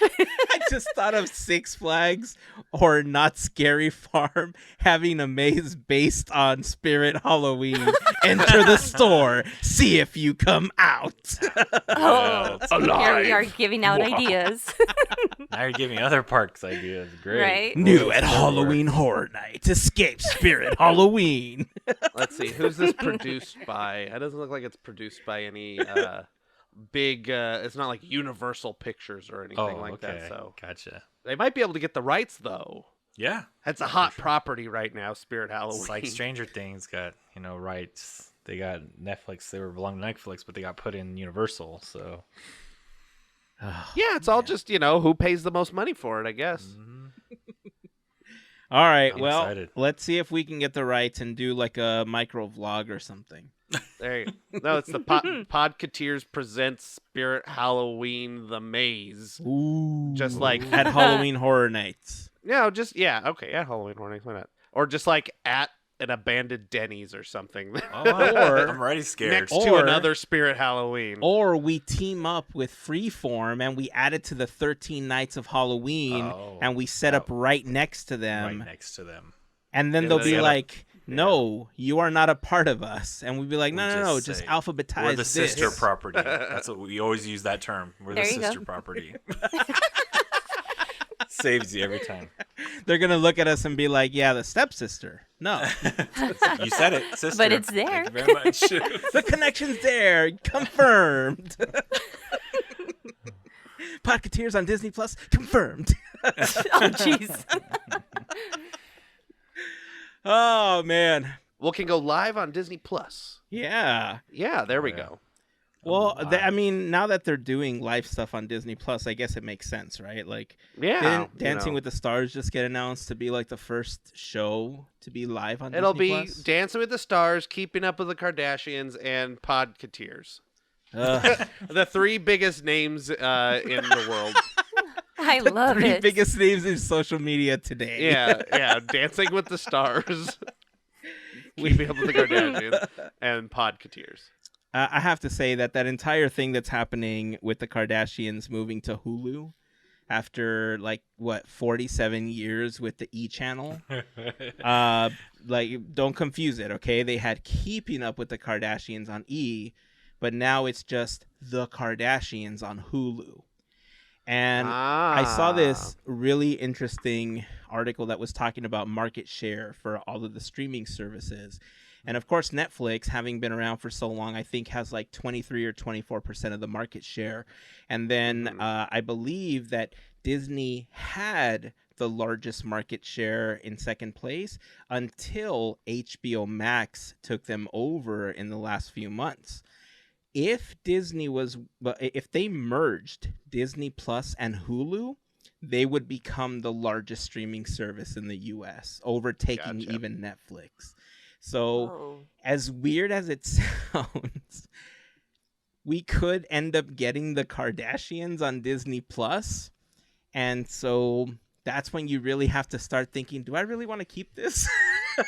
[SPEAKER 2] I just thought of Six Flags or Not Scary Farm having a maze based on Spirit Halloween. Enter the store, see if you come out.
[SPEAKER 1] Oh,
[SPEAKER 3] that's
[SPEAKER 1] here we are
[SPEAKER 4] alive.
[SPEAKER 1] giving out ideas.
[SPEAKER 3] Now you're giving other parks ideas. Great.
[SPEAKER 1] Right?
[SPEAKER 2] New at Halloween Horror Night, escape Spirit Halloween.
[SPEAKER 4] Let's see, who's this produced by? It doesn't look like it's produced by any big. It's not like Universal Pictures or anything
[SPEAKER 3] Oh,
[SPEAKER 4] like
[SPEAKER 3] okay.
[SPEAKER 4] that. So
[SPEAKER 3] Gotcha.
[SPEAKER 4] they might be able to get the rights though.
[SPEAKER 3] Yeah.
[SPEAKER 4] That's a hot property right now, Spirit Halloween.
[SPEAKER 3] It's like Stranger Things got, rights. They got Netflix. They were belong to Netflix, but they got put in Universal. So
[SPEAKER 4] Yeah, it's all just, who pays the most money for it, I guess.
[SPEAKER 3] Mhm.
[SPEAKER 2] All right,
[SPEAKER 3] I'm
[SPEAKER 2] well,
[SPEAKER 3] excited.
[SPEAKER 2] let's see if we can get the rights and do like a micro vlog or something.
[SPEAKER 4] There you go. No, it's the Podketeers presents Spirit Halloween the Maze.
[SPEAKER 2] Ooh.
[SPEAKER 4] Just like
[SPEAKER 2] at Halloween Horror Nights.
[SPEAKER 4] Okay, at Halloween Horror Nights, why not? Or just like at an abandoned Denny's or something.
[SPEAKER 3] Oh,
[SPEAKER 2] Or-
[SPEAKER 3] I'm already scared.
[SPEAKER 4] Next
[SPEAKER 2] Or-
[SPEAKER 4] to another Spirit Halloween.
[SPEAKER 2] Or we team up with Freeform and we add it to the 13 Nights of Halloween
[SPEAKER 3] Oh.
[SPEAKER 2] and we set up right next to them.
[SPEAKER 3] Right next to them.
[SPEAKER 2] And then
[SPEAKER 4] Yeah,
[SPEAKER 2] they'll
[SPEAKER 4] they
[SPEAKER 2] be
[SPEAKER 4] gotta-
[SPEAKER 2] like, no, you are not a part of us. And we'd be like,
[SPEAKER 3] We
[SPEAKER 2] no,
[SPEAKER 3] just
[SPEAKER 2] just
[SPEAKER 3] say,
[SPEAKER 2] alphabetize
[SPEAKER 3] We're the
[SPEAKER 2] this.
[SPEAKER 3] sister property. That's what we always use that term. We're the
[SPEAKER 1] There you go.
[SPEAKER 3] sister property. Saves you every time.
[SPEAKER 2] They're going to look at us and be like, yeah, the stepsister. No,
[SPEAKER 3] You said it, sister.
[SPEAKER 1] But it's there.
[SPEAKER 3] Thank you very much.
[SPEAKER 2] the connection's there. Confirmed. Podketeers on Disney Plus. Confirmed.
[SPEAKER 1] Oh, jeez.
[SPEAKER 2] Oh, man.
[SPEAKER 4] Well, can go live on Disney Plus.
[SPEAKER 2] Yeah.
[SPEAKER 4] Yeah, there we
[SPEAKER 3] Yeah.
[SPEAKER 4] go.
[SPEAKER 2] Well,
[SPEAKER 3] Live.
[SPEAKER 2] I mean, now that they're doing live stuff on Disney Plus, I guess it makes sense, right? Like,
[SPEAKER 4] Yeah.
[SPEAKER 2] didn't Dancing with the Stars just get announced to be like the first show to be live on
[SPEAKER 4] It'll
[SPEAKER 2] Disney
[SPEAKER 4] be
[SPEAKER 2] Plus?
[SPEAKER 4] Dancing with the Stars, Keeping Up with the Kardashians, and Podketeers.
[SPEAKER 2] Ugh.
[SPEAKER 4] The three biggest names in the world.
[SPEAKER 1] I love
[SPEAKER 2] Three
[SPEAKER 1] it.
[SPEAKER 2] biggest names in social media today.
[SPEAKER 4] Yeah. Dancing with the Stars, Keeping Up with the Kardashians, and Podketeers.
[SPEAKER 2] I have to say that entire thing that's happening with the Kardashians moving to Hulu after 47 years with the E channel. Don't confuse it, okay? They had Keeping Up with the Kardashians on E, but now it's just the Kardashians on Hulu. And I saw this really interesting article that was talking about market share for all of the streaming services. And of course, Netflix, having been around for so long, I think has 23 or 24% of the market share. And then I believe that Disney had the largest market share in second place until HBO Max took them over in the last few months. If they merged Disney Plus and Hulu, they would become the largest streaming service in the US, overtaking
[SPEAKER 4] Gotcha.
[SPEAKER 2] even Netflix. So,
[SPEAKER 1] Oh.
[SPEAKER 2] as weird as it sounds, we could end up getting the Kardashians on Disney Plus. And so that's when you really have to start thinking, do I really want to keep this?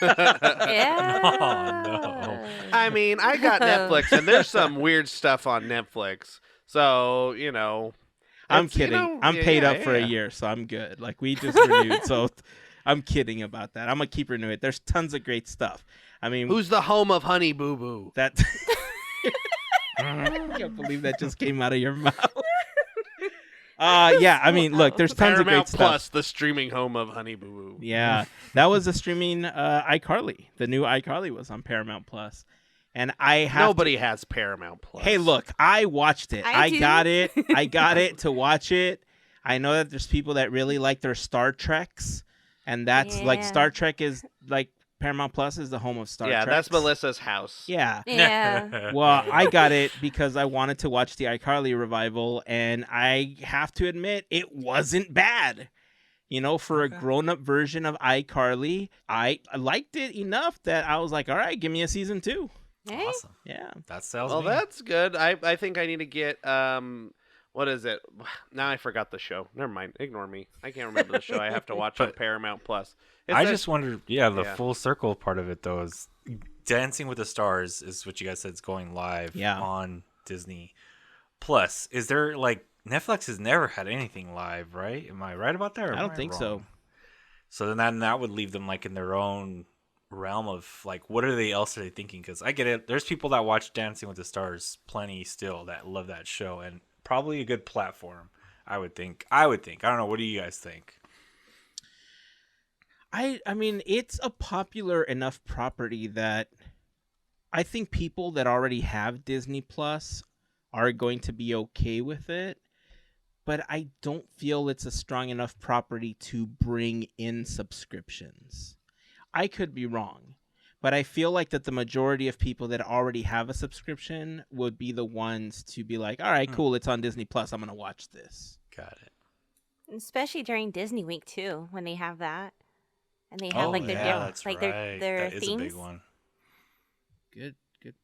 [SPEAKER 1] Yeah.
[SPEAKER 3] Oh, no.
[SPEAKER 4] I mean, I got Netflix, and there's some weird stuff on Netflix. So,
[SPEAKER 2] I'm
[SPEAKER 4] it's,
[SPEAKER 2] kidding. I'm paid up for a year, so I'm good. We just renewed, so I'm kidding about that. I'm going to keep renewing it. There's tons of great stuff. I mean,
[SPEAKER 4] Who's the home of Honey Boo Boo?
[SPEAKER 2] that... I can't believe that just came out of your mouth. Yeah, I mean, look, there's tons of great
[SPEAKER 4] Paramount
[SPEAKER 2] stuff.
[SPEAKER 4] Plus, the streaming home of Honey Boo Boo.
[SPEAKER 2] Yeah, that was a streaming iCarly. The new iCarly was on Paramount Plus, and I have
[SPEAKER 4] Nobody has Paramount Plus.
[SPEAKER 2] Hey, look, I watched it.
[SPEAKER 1] I
[SPEAKER 2] I
[SPEAKER 1] do.
[SPEAKER 2] got it. I got it to watch it. I know that there's people that really like their Star Treks, and that's
[SPEAKER 1] Yeah.
[SPEAKER 2] Star Trek is Paramount Plus is the home of Star Trek.
[SPEAKER 4] Yeah, that's Melissa's house.
[SPEAKER 2] Yeah.
[SPEAKER 1] Yeah.
[SPEAKER 2] Well, I got it because I wanted to watch the iCarly revival, and I have to admit, it wasn't bad. For a grown-up version of iCarly, I liked it enough that I was like, all right, give me a season 2.
[SPEAKER 1] Hey.
[SPEAKER 3] Awesome.
[SPEAKER 2] Yeah.
[SPEAKER 3] That sells
[SPEAKER 4] Well,
[SPEAKER 3] me.
[SPEAKER 4] that's good. I think I need to get what is it? Now I forgot the show. Never mind. Ignore me. I can't remember the show I have to watch on
[SPEAKER 3] But
[SPEAKER 4] Paramount Plus.
[SPEAKER 3] I just wondered, the
[SPEAKER 4] Yeah.
[SPEAKER 3] full circle part of it, though, is Dancing with the Stars is what you guys said is going live on Disney Plus. Is there, Netflix has never had anything live, right? Am I right about that? Or
[SPEAKER 2] I
[SPEAKER 3] am
[SPEAKER 2] don't think so.
[SPEAKER 3] wrong? So then that would leave them, in their own realm of, what are they thinking? Because I get it. There's people that watch Dancing with the Stars plenty still that love that show, and probably a good platform, I would think. I don't know. What do you guys think?
[SPEAKER 2] I mean, it's a popular enough property that I think people that already have Disney Plus are going to be okay with it. But I don't feel it's a strong enough property to bring in subscriptions. I could be wrong. But I feel like that the majority of people that already have a subscription would be the ones to be like, all right, cool, it's on Disney Plus. I'm going to watch this.
[SPEAKER 3] Got it.
[SPEAKER 1] Especially during Disney Week too, when they have that, and they have like their
[SPEAKER 3] yeah,
[SPEAKER 1] diff-
[SPEAKER 3] that's
[SPEAKER 1] like
[SPEAKER 3] right.
[SPEAKER 1] their
[SPEAKER 3] That is
[SPEAKER 1] themes.
[SPEAKER 3] a big one.
[SPEAKER 2] Good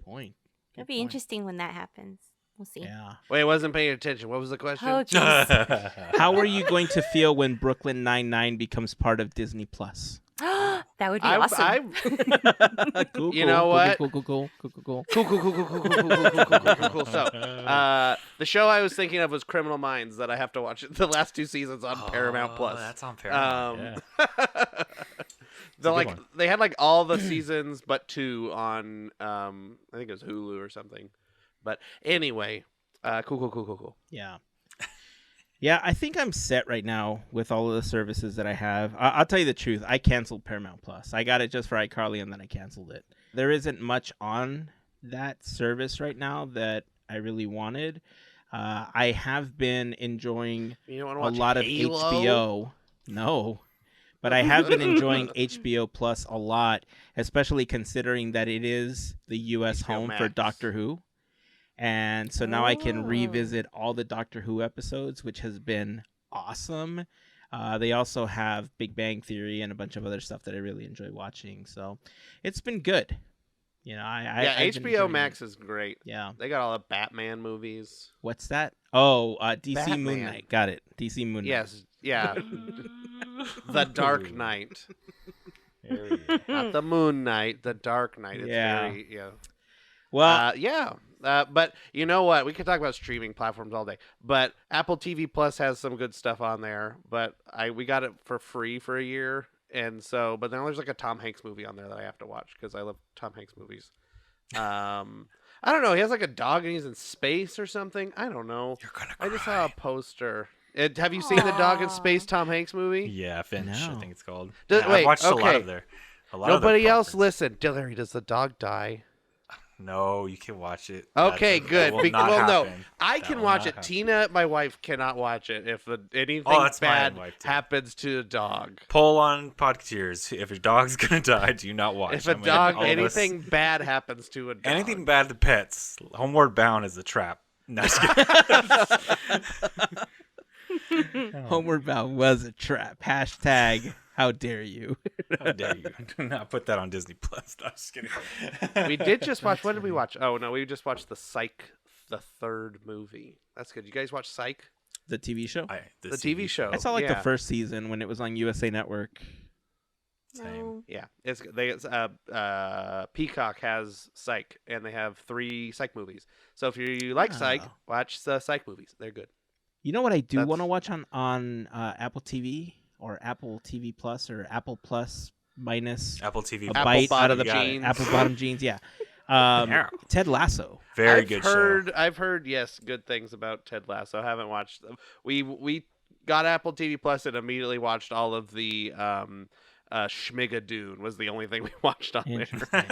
[SPEAKER 2] point.
[SPEAKER 1] It'll be interesting when that happens. We'll see.
[SPEAKER 2] Yeah.
[SPEAKER 4] Wait, I wasn't paying attention. What was the question?
[SPEAKER 1] Oh, jeez.
[SPEAKER 2] How are you going to feel when Brooklyn Nine-Nine becomes part of Disney Plus?
[SPEAKER 1] That would be awesome.
[SPEAKER 2] Cool,
[SPEAKER 4] You know what?
[SPEAKER 2] Cool.
[SPEAKER 4] Cool. So, the show I was thinking of was Criminal Minds that I have to watch the last 2 seasons on Paramount Plus.
[SPEAKER 3] That's on Paramount.
[SPEAKER 4] Yeah. They had like all the seasons but 2 on I think it was Hulu or something. But anyway, cool.
[SPEAKER 2] Yeah. Yeah, I think I'm set right now with all of the services that I have. I'll tell you the truth. I canceled Paramount Plus. I got it just for iCarly, and then I canceled it. There isn't much on that service right now that I really wanted. I have been enjoying
[SPEAKER 4] You don't
[SPEAKER 2] a
[SPEAKER 4] want to watch
[SPEAKER 2] lot
[SPEAKER 4] Halo?
[SPEAKER 2] of HBO. No. But I have been enjoying HBO Plus a lot, especially considering that it is the U.S.
[SPEAKER 4] HBO
[SPEAKER 2] home for
[SPEAKER 4] Max.
[SPEAKER 2] Doctor Who. And so now I can revisit all the Doctor Who episodes, which has been awesome. They also have Big Bang Theory and a bunch of other stuff that I really enjoy watching. So it's been good. You know, I've been
[SPEAKER 4] HBO
[SPEAKER 2] enjoying
[SPEAKER 4] Max
[SPEAKER 2] it.
[SPEAKER 4] is great.
[SPEAKER 2] Yeah.
[SPEAKER 4] They got all the Batman movies.
[SPEAKER 2] What's that? Oh, DC
[SPEAKER 4] Batman.
[SPEAKER 2] Moon Knight. Got it. DC Moon Knight.
[SPEAKER 4] Yes, yeah. The Dark Knight. Not the Moon Knight, the Dark Knight. It's
[SPEAKER 2] Yeah.
[SPEAKER 4] very, yeah.
[SPEAKER 2] Well,
[SPEAKER 4] Yeah. But you know what? We could talk about streaming platforms all day. But Apple TV Plus has some good stuff on there. But we got it for free for a year, and so but now there's like a Tom Hanks movie on there that I have to watch because I love Tom Hanks movies. I don't know. He has like a dog and he's in space or something. I don't know.
[SPEAKER 3] You're gonna cry.
[SPEAKER 4] I just saw a poster. Have you seen the Dog in Space Tom Hanks movie?
[SPEAKER 3] Yeah, Finch,
[SPEAKER 2] No.
[SPEAKER 3] I think it's called.
[SPEAKER 4] Wait,
[SPEAKER 3] I've watched a lot
[SPEAKER 4] okay.
[SPEAKER 3] of their.
[SPEAKER 4] Nobody else listen. Larry, does the dog die?
[SPEAKER 3] No, you can watch it.
[SPEAKER 4] Okay,
[SPEAKER 3] That
[SPEAKER 4] good.
[SPEAKER 3] will not
[SPEAKER 4] No,
[SPEAKER 3] happen.
[SPEAKER 4] I
[SPEAKER 3] That
[SPEAKER 4] can
[SPEAKER 3] will
[SPEAKER 4] watch
[SPEAKER 3] not
[SPEAKER 4] it.
[SPEAKER 3] happen.
[SPEAKER 4] Tina, my wife, cannot watch it if anything
[SPEAKER 3] that's my
[SPEAKER 4] bad
[SPEAKER 3] wife, too.
[SPEAKER 4] happens to a dog.
[SPEAKER 3] Poll on Podketeers. If your dog's gonna die, do not watch.
[SPEAKER 4] If a
[SPEAKER 3] I'm
[SPEAKER 4] dog,
[SPEAKER 3] all of us-
[SPEAKER 4] anything bad happens to a dog.
[SPEAKER 3] anything bad to pets, Homeward Bound is a trap. No, just kidding.
[SPEAKER 2] Homeward Bound was a trap. Hashtag, how dare you?
[SPEAKER 3] How dare you? Do not put that on Disney Plus. No, just kidding.
[SPEAKER 4] We did just watch. What did we watch? Oh no, we just watched the Psych, the 3rd movie. That's good. You guys watch Psych?
[SPEAKER 2] The TV show?
[SPEAKER 4] The TV show.
[SPEAKER 2] I saw like
[SPEAKER 4] yeah.
[SPEAKER 2] the first season when it was on USA Network.
[SPEAKER 3] Same.
[SPEAKER 4] Yeah, Peacock has Psych, and they have 3 Psych movies. So if you like Psych,
[SPEAKER 2] Oh.
[SPEAKER 4] watch the Psych movies. They're good.
[SPEAKER 2] You know what I do
[SPEAKER 4] That's-
[SPEAKER 2] want to watch on Apple TV or Apple TV Plus or Apple Plus minus
[SPEAKER 3] Apple TV.
[SPEAKER 2] a
[SPEAKER 4] Apple
[SPEAKER 2] bite out of the
[SPEAKER 4] bottom jeans.
[SPEAKER 2] Apple bottom jeans. Yeah.
[SPEAKER 3] Yeah.
[SPEAKER 2] Ted Lasso.
[SPEAKER 3] Very good show.
[SPEAKER 4] I've heard yes, good things about Ted Lasso. I haven't watched them. We got Apple TV Plus and immediately watched all of the Schmigadoon was the only thing we watched on there.
[SPEAKER 2] Interesting.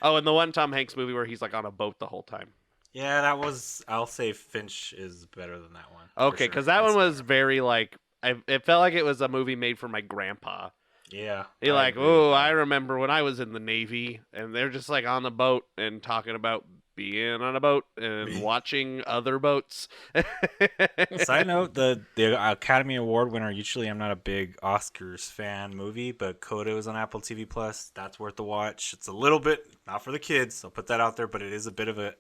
[SPEAKER 4] Oh, and the one Tom Hanks movie where he's like on a boat the whole time.
[SPEAKER 3] Yeah, that was. I'll say Finch is better than that one. for
[SPEAKER 4] Okay,
[SPEAKER 3] sure.
[SPEAKER 4] because that
[SPEAKER 3] That's
[SPEAKER 4] one was
[SPEAKER 3] better.
[SPEAKER 4] very like it felt like it was a movie made for my grandpa.
[SPEAKER 3] Yeah.
[SPEAKER 4] He
[SPEAKER 3] I
[SPEAKER 4] like,
[SPEAKER 3] agree with
[SPEAKER 4] oh,
[SPEAKER 3] that.
[SPEAKER 4] I remember when I was in the Navy, and they're just like on the boat and talking about being on a boat and watching other boats.
[SPEAKER 3] Side note: the Academy Award winner. Usually, I'm not a big Oscars fan movie, but Coda is on Apple TV Plus. That's worth the watch. It's a little bit not for the kids. I'll put that out there, but it is a bit of a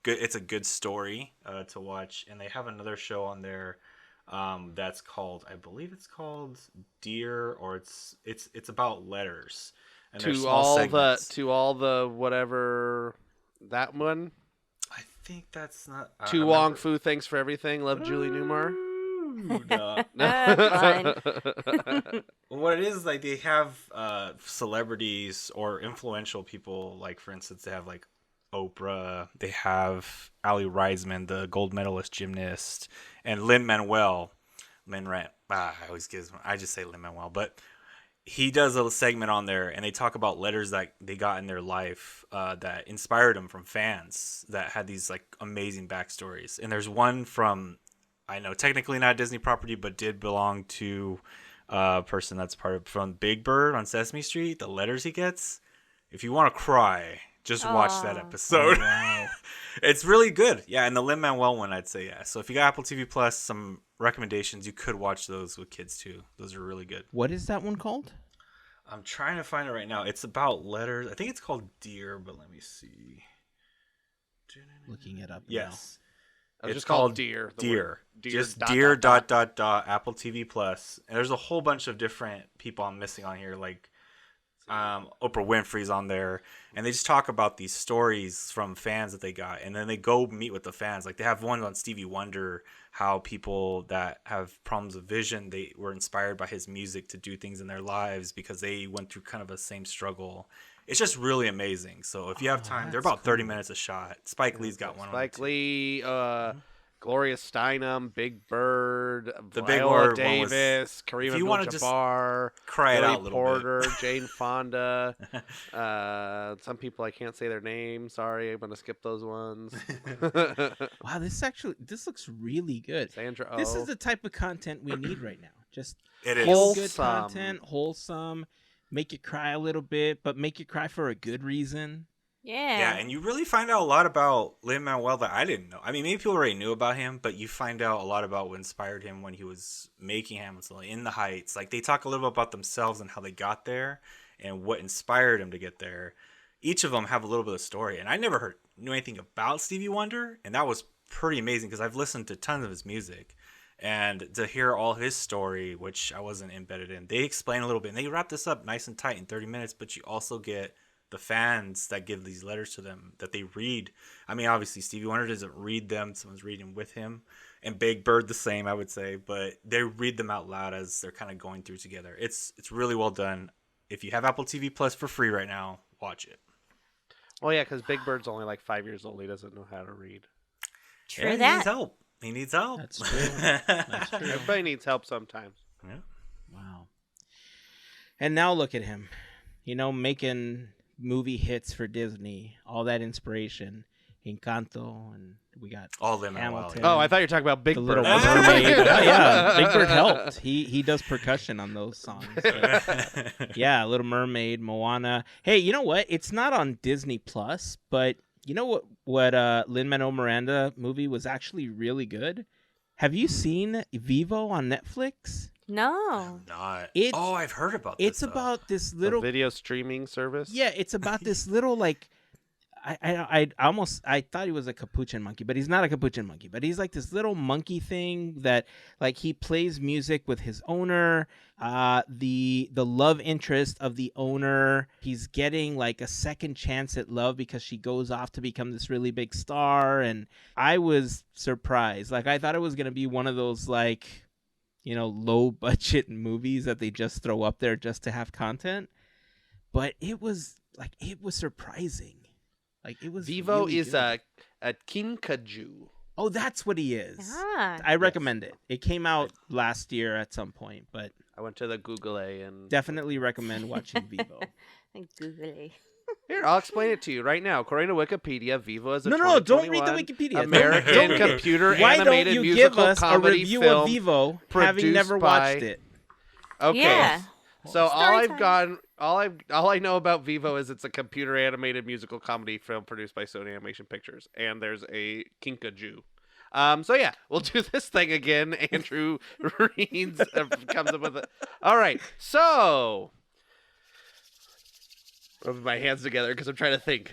[SPEAKER 3] good. It's a good story to watch, and they have another show on there. That's called, I believe it's called Dear, or it's about letters. And they're small segments.
[SPEAKER 4] to all the whatever that one.
[SPEAKER 3] I think that's not
[SPEAKER 4] To Wong Fu, thanks for everything. Love Julie Newmar.
[SPEAKER 1] Fun.
[SPEAKER 3] What it is, like, they have celebrities or influential people, like, for instance, they have like Oprah, they have Ali Reisman, the gold medalist gymnast, and Lin-Manuel. I just say Lin-Manuel, but he does a segment on there, and they talk about letters that they got in their life that inspired them from fans that had these like amazing backstories. And there's one from, I know technically not a Disney property, but did belong to a person that's from Big Bird on Sesame Street. The letters he gets, if you want to cry, just watch that
[SPEAKER 1] Aw.
[SPEAKER 3] episode.
[SPEAKER 2] Oh, wow.
[SPEAKER 3] It's really good. Yeah, and the Lin-Manuel one, I'd say, yeah. So if you got Apple TV Plus, some recommendations, you could watch those with kids too. Those are really good.
[SPEAKER 2] What is that one called?
[SPEAKER 3] I'm trying to find it right now. It's about letters. I think it's called Dear, but let me see.
[SPEAKER 2] Looking it up
[SPEAKER 3] Yes.
[SPEAKER 4] It's
[SPEAKER 3] It's
[SPEAKER 4] just called
[SPEAKER 3] called
[SPEAKER 4] Dear. The
[SPEAKER 3] Dear.
[SPEAKER 4] word Dear.
[SPEAKER 3] Just
[SPEAKER 4] dot,
[SPEAKER 3] Dear
[SPEAKER 4] dot, dot.
[SPEAKER 3] Apple TV Plus. And there's a whole bunch of different people I'm missing on here, like Oprah Winfrey's on there, and they just talk about these stories from fans that they got, and then they go meet with the fans. Like they have one on Stevie Wonder, how people that have problems with vision, they were inspired by his music to do things in their lives because they went through kind of the same struggle. It's just really amazing. So if you have time, they're
[SPEAKER 2] that's
[SPEAKER 3] about 30 minutes a shot. Spike Lee's got one on
[SPEAKER 4] Spike
[SPEAKER 3] it, too.
[SPEAKER 4] Lee, Gloria Steinem, Big Bird,
[SPEAKER 3] The Big
[SPEAKER 4] Viola
[SPEAKER 3] Bird one was-
[SPEAKER 4] Davis, Kareem
[SPEAKER 3] if you wanna just
[SPEAKER 4] Abdul-Jabbar,
[SPEAKER 3] Cry it
[SPEAKER 4] Billy
[SPEAKER 3] out a little
[SPEAKER 4] Porter,
[SPEAKER 3] bit.
[SPEAKER 4] Jane Fonda. Some people I can't say their name. Sorry, I'm gonna skip those ones.
[SPEAKER 2] Wow, this looks really good.
[SPEAKER 4] Sandra Oh.
[SPEAKER 2] This is the type of content we need right now. Just
[SPEAKER 3] It is.
[SPEAKER 2] feel good
[SPEAKER 4] Wholesome.
[SPEAKER 2] content, wholesome, make you cry a little bit, but make you cry for a good reason.
[SPEAKER 1] Yeah.
[SPEAKER 3] Yeah, and you really find out a lot about Lin-Manuel that I didn't know. I mean, maybe people already knew about him, but you find out a lot about what inspired him when he was making Hamilton, In the Heights. Like, they talk a little bit about themselves and how they got there and what inspired him to get there. Each of them have a little bit of story, and I never knew anything about Stevie Wonder, and that was pretty amazing because I've listened to tons of his music. And to hear all his story, which I wasn't embedded in, they explain a little bit, and they wrap this up nice and tight in 30 minutes, but you also get the fans that give these letters to them that they read. I mean, obviously Stevie Wonder doesn't read them, someone's reading with him, and Big Bird the same, I would say, but they read them out loud as they're kind of going through together. It's really well done. If you have Apple TV Plus for free right now, watch it.
[SPEAKER 4] Well, yeah, because Big Bird's only like 5 years old. He doesn't know how to read.
[SPEAKER 1] True
[SPEAKER 3] He
[SPEAKER 1] that.
[SPEAKER 3] needs help. He needs help.
[SPEAKER 2] That's true. That's true.
[SPEAKER 4] Everybody needs help sometimes.
[SPEAKER 3] Yeah.
[SPEAKER 2] Wow. And now look at him, making movie hits for Disney, all that inspiration, Encanto, and we got
[SPEAKER 3] All Lin-Manuel.
[SPEAKER 2] Hamilton.
[SPEAKER 4] Oh, I thought you were talking about Big
[SPEAKER 2] The
[SPEAKER 4] Bird.
[SPEAKER 2] Little Mermaid. Oh, yeah, Big Bird helped. He does percussion on those songs. But, yeah, Little Mermaid, Moana. Hey, you know what? It's not on Disney Plus, but you know what Lin-Manuel Miranda movie was actually really good? Have you seen Vivo on Netflix?
[SPEAKER 1] No.
[SPEAKER 3] Not.
[SPEAKER 2] It's-
[SPEAKER 3] I've heard about this.
[SPEAKER 2] It's
[SPEAKER 3] though.
[SPEAKER 2] about this
[SPEAKER 4] The
[SPEAKER 2] little
[SPEAKER 4] video streaming service.
[SPEAKER 2] Yeah, it's about this little I thought he was a capuchin monkey, but he's not a capuchin monkey. But he's like this little monkey thing that like he plays music with his owner. The love interest of the owner, he's getting like a second chance at love because she goes off to become this really big star. And I was surprised. Like I thought it was gonna be one of those like, low budget movies that they just throw up there just to have content. But it was surprising. Like it was.
[SPEAKER 4] Vivo
[SPEAKER 2] really
[SPEAKER 4] is
[SPEAKER 2] good.
[SPEAKER 4] a kinkajou.
[SPEAKER 2] Oh, that's what he is.
[SPEAKER 1] Ah.
[SPEAKER 2] I recommend it. It came out last year at some point, but
[SPEAKER 4] I went to the Google and
[SPEAKER 2] definitely recommend watching Vivo.
[SPEAKER 1] Googly.
[SPEAKER 4] here I'll explain it to you right now. According to Wikipedia, Vivo is a
[SPEAKER 2] No, don't read the
[SPEAKER 4] 2021
[SPEAKER 2] Wikipedia.
[SPEAKER 4] American
[SPEAKER 2] Don't-
[SPEAKER 4] computer
[SPEAKER 2] Why don't
[SPEAKER 4] animated
[SPEAKER 2] you
[SPEAKER 4] musical
[SPEAKER 2] give us a
[SPEAKER 4] comedy
[SPEAKER 2] review
[SPEAKER 4] film
[SPEAKER 2] of Vivo, having
[SPEAKER 4] produced
[SPEAKER 2] never
[SPEAKER 4] by-
[SPEAKER 2] watched it?
[SPEAKER 4] Okay.
[SPEAKER 1] Yeah.
[SPEAKER 4] So
[SPEAKER 1] Story time.
[SPEAKER 4] all I know about Vivo is it's a computer animated musical comedy film produced by Sony Animation Pictures, and there's a kinkajou. So yeah, we'll do this thing again. Andrew reads comes up with it. All right, so rubbing my hands together because I'm trying to think.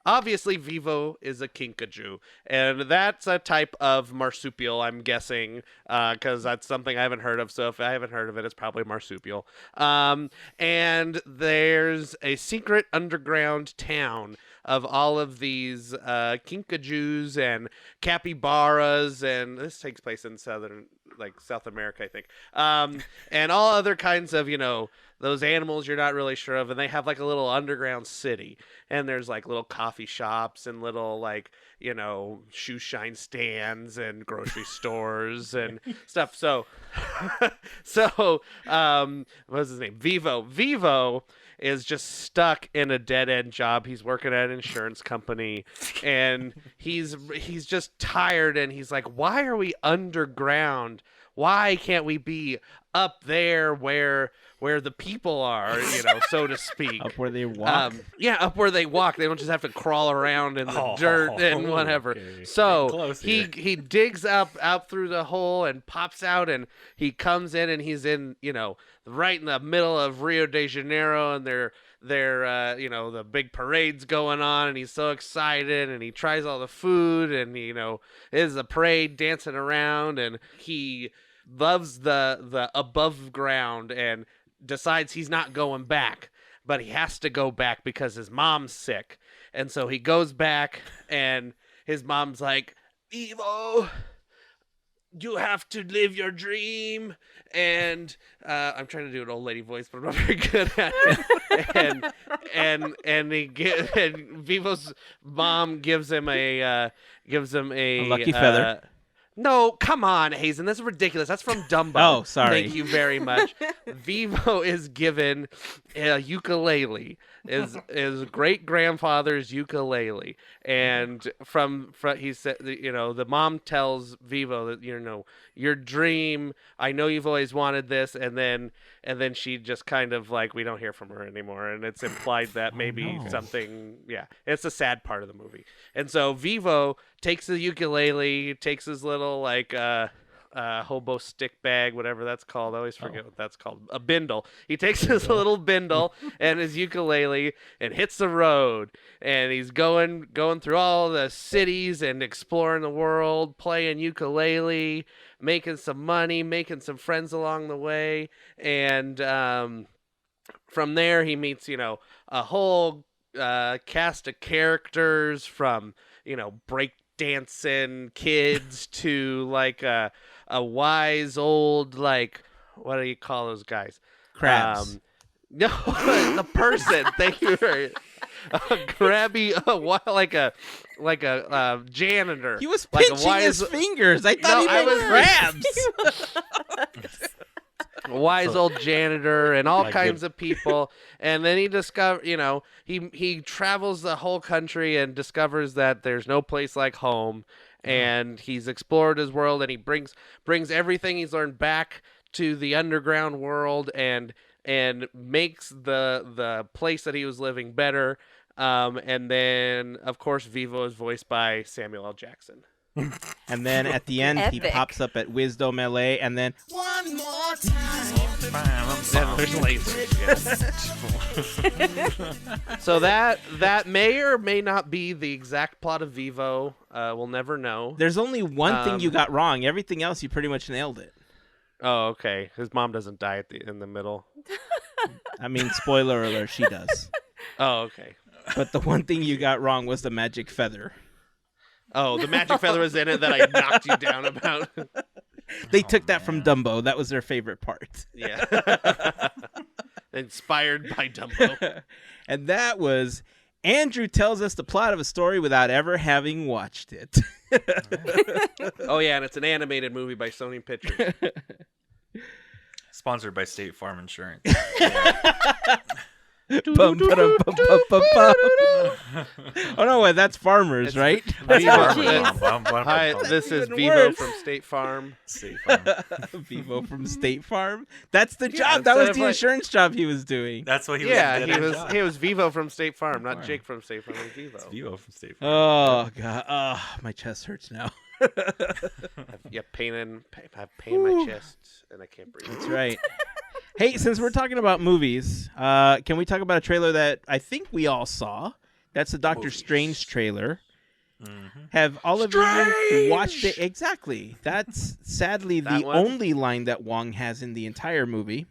[SPEAKER 4] Obviously, Vivo is a kinkajou, and that's a type of marsupial, I'm guessing, because that's something I haven't heard of. So if I haven't heard of it, it's probably marsupial. And there's a secret underground town of all of these kinkajous and capybaras, and this takes place in South America, I think, and all other kinds of, those animals you're not really sure of, and they have like a little underground city, and there's like little coffee shops and little like shoe shine stands and grocery stores and stuff. So what's his name? Vivo is just stuck in a dead end job. He's working at an insurance company, and he's just tired, and he's like, why are we underground? Why can't we be up there where where the people are, so to speak.
[SPEAKER 2] Up where they walk.
[SPEAKER 4] Up where they walk. They don't just have to crawl around in the dirt and whatever.
[SPEAKER 3] Okay.
[SPEAKER 4] So
[SPEAKER 3] Close
[SPEAKER 4] he digs out through the hole and pops out, and he comes in, and he's in, right in the middle of Rio de Janeiro, and they're the big parade's going on, and he's so excited, and he tries all the food, and is the parade dancing around, and he loves the above ground and decides he's not going back, but he has to go back because his mom's sick. And so he goes back, and his mom's like, Evo, you have to live your dream. And I'm trying to do an old lady voice, but I'm not very good at it. and Vivo's mom gives him a
[SPEAKER 2] lucky feather.
[SPEAKER 4] No, come on, Heyzen. That's ridiculous. That's from Dumbo.
[SPEAKER 2] Oh, sorry.
[SPEAKER 4] Thank you very much. Vivo is given a ukulele, is great grandfather's ukulele, and from he said, the mom tells Vivo that your dream. I know you've always wanted this, and then she just kind of like, we don't hear from her anymore, and it's implied that maybe something. Yeah, it's a sad part of the movie, and so Vivo takes the ukulele, takes his little hobo stick bag, whatever that's called. I always forget what that's called. A bindle. He takes his little bindle and his ukulele and hits the road. And he's going through all the cities and exploring the world, playing ukulele, making some money, making some friends along the way. And from there, he meets, a whole cast of characters from, break dancing kids to like a wise old, like, what do you call those guys?
[SPEAKER 2] Crabs.
[SPEAKER 4] No, the person. Thank you. Grabby, like a janitor.
[SPEAKER 2] He was
[SPEAKER 4] like
[SPEAKER 2] pinching his fingers. I thought he meant crabs.
[SPEAKER 4] A wise old janitor and all kinds of people. And then he he travels the whole country and discovers that there's no place like home. And he's explored his world, and he brings everything he's learned back to the underground world and makes the place that he was living better. And then, of course, Vivo is voiced by Samuel L. Jackson.
[SPEAKER 2] And then at the end, he pops up at Wisdom LA, and then one more time.
[SPEAKER 4] Then there's lasers. So that may or may not be the exact plot of Vivo. We'll never know.
[SPEAKER 2] There's only one thing you got wrong. Everything else, you pretty much nailed it.
[SPEAKER 4] Oh, okay. His mom doesn't die in the middle.
[SPEAKER 2] I mean, spoiler alert, she does.
[SPEAKER 4] Oh, okay.
[SPEAKER 2] But the one thing you got wrong was the magic feather.
[SPEAKER 4] Oh, the magic feather was in it that I knocked you down about.
[SPEAKER 2] They took that from Dumbo. That was their favorite part.
[SPEAKER 4] Yeah. Inspired by Dumbo.
[SPEAKER 2] And that was Andrew tells us the plot of a story without ever having watched it.
[SPEAKER 4] Oh, yeah, and it's an animated movie by Sony Pictures.
[SPEAKER 3] Sponsored by State Farm Insurance.
[SPEAKER 2] Bum, ba-dum, bum, bum, bum, bum. Oh no, wait, that's Farmers, right?
[SPEAKER 4] Hi, this is Vivo from State Farm.
[SPEAKER 3] State Farm.
[SPEAKER 2] Vivo from State Farm. That's the job. That was the insurance job he was doing.
[SPEAKER 3] That's what he was.
[SPEAKER 4] Yeah, he was Vivo from State Farm, not Jake from State Farm. It was Vivo.
[SPEAKER 3] It's Vivo from State Farm.
[SPEAKER 2] Oh god, my chest hurts now.
[SPEAKER 4] I have pain in my chest, and I can't breathe.
[SPEAKER 2] That's right. Hey, since we're talking about movies, can we talk about a trailer that I think we all saw? That's the Doctor Strange trailer. Mm-hmm. Have all of you watched it? Exactly. That's sadly the only line that Wong has in the entire movie.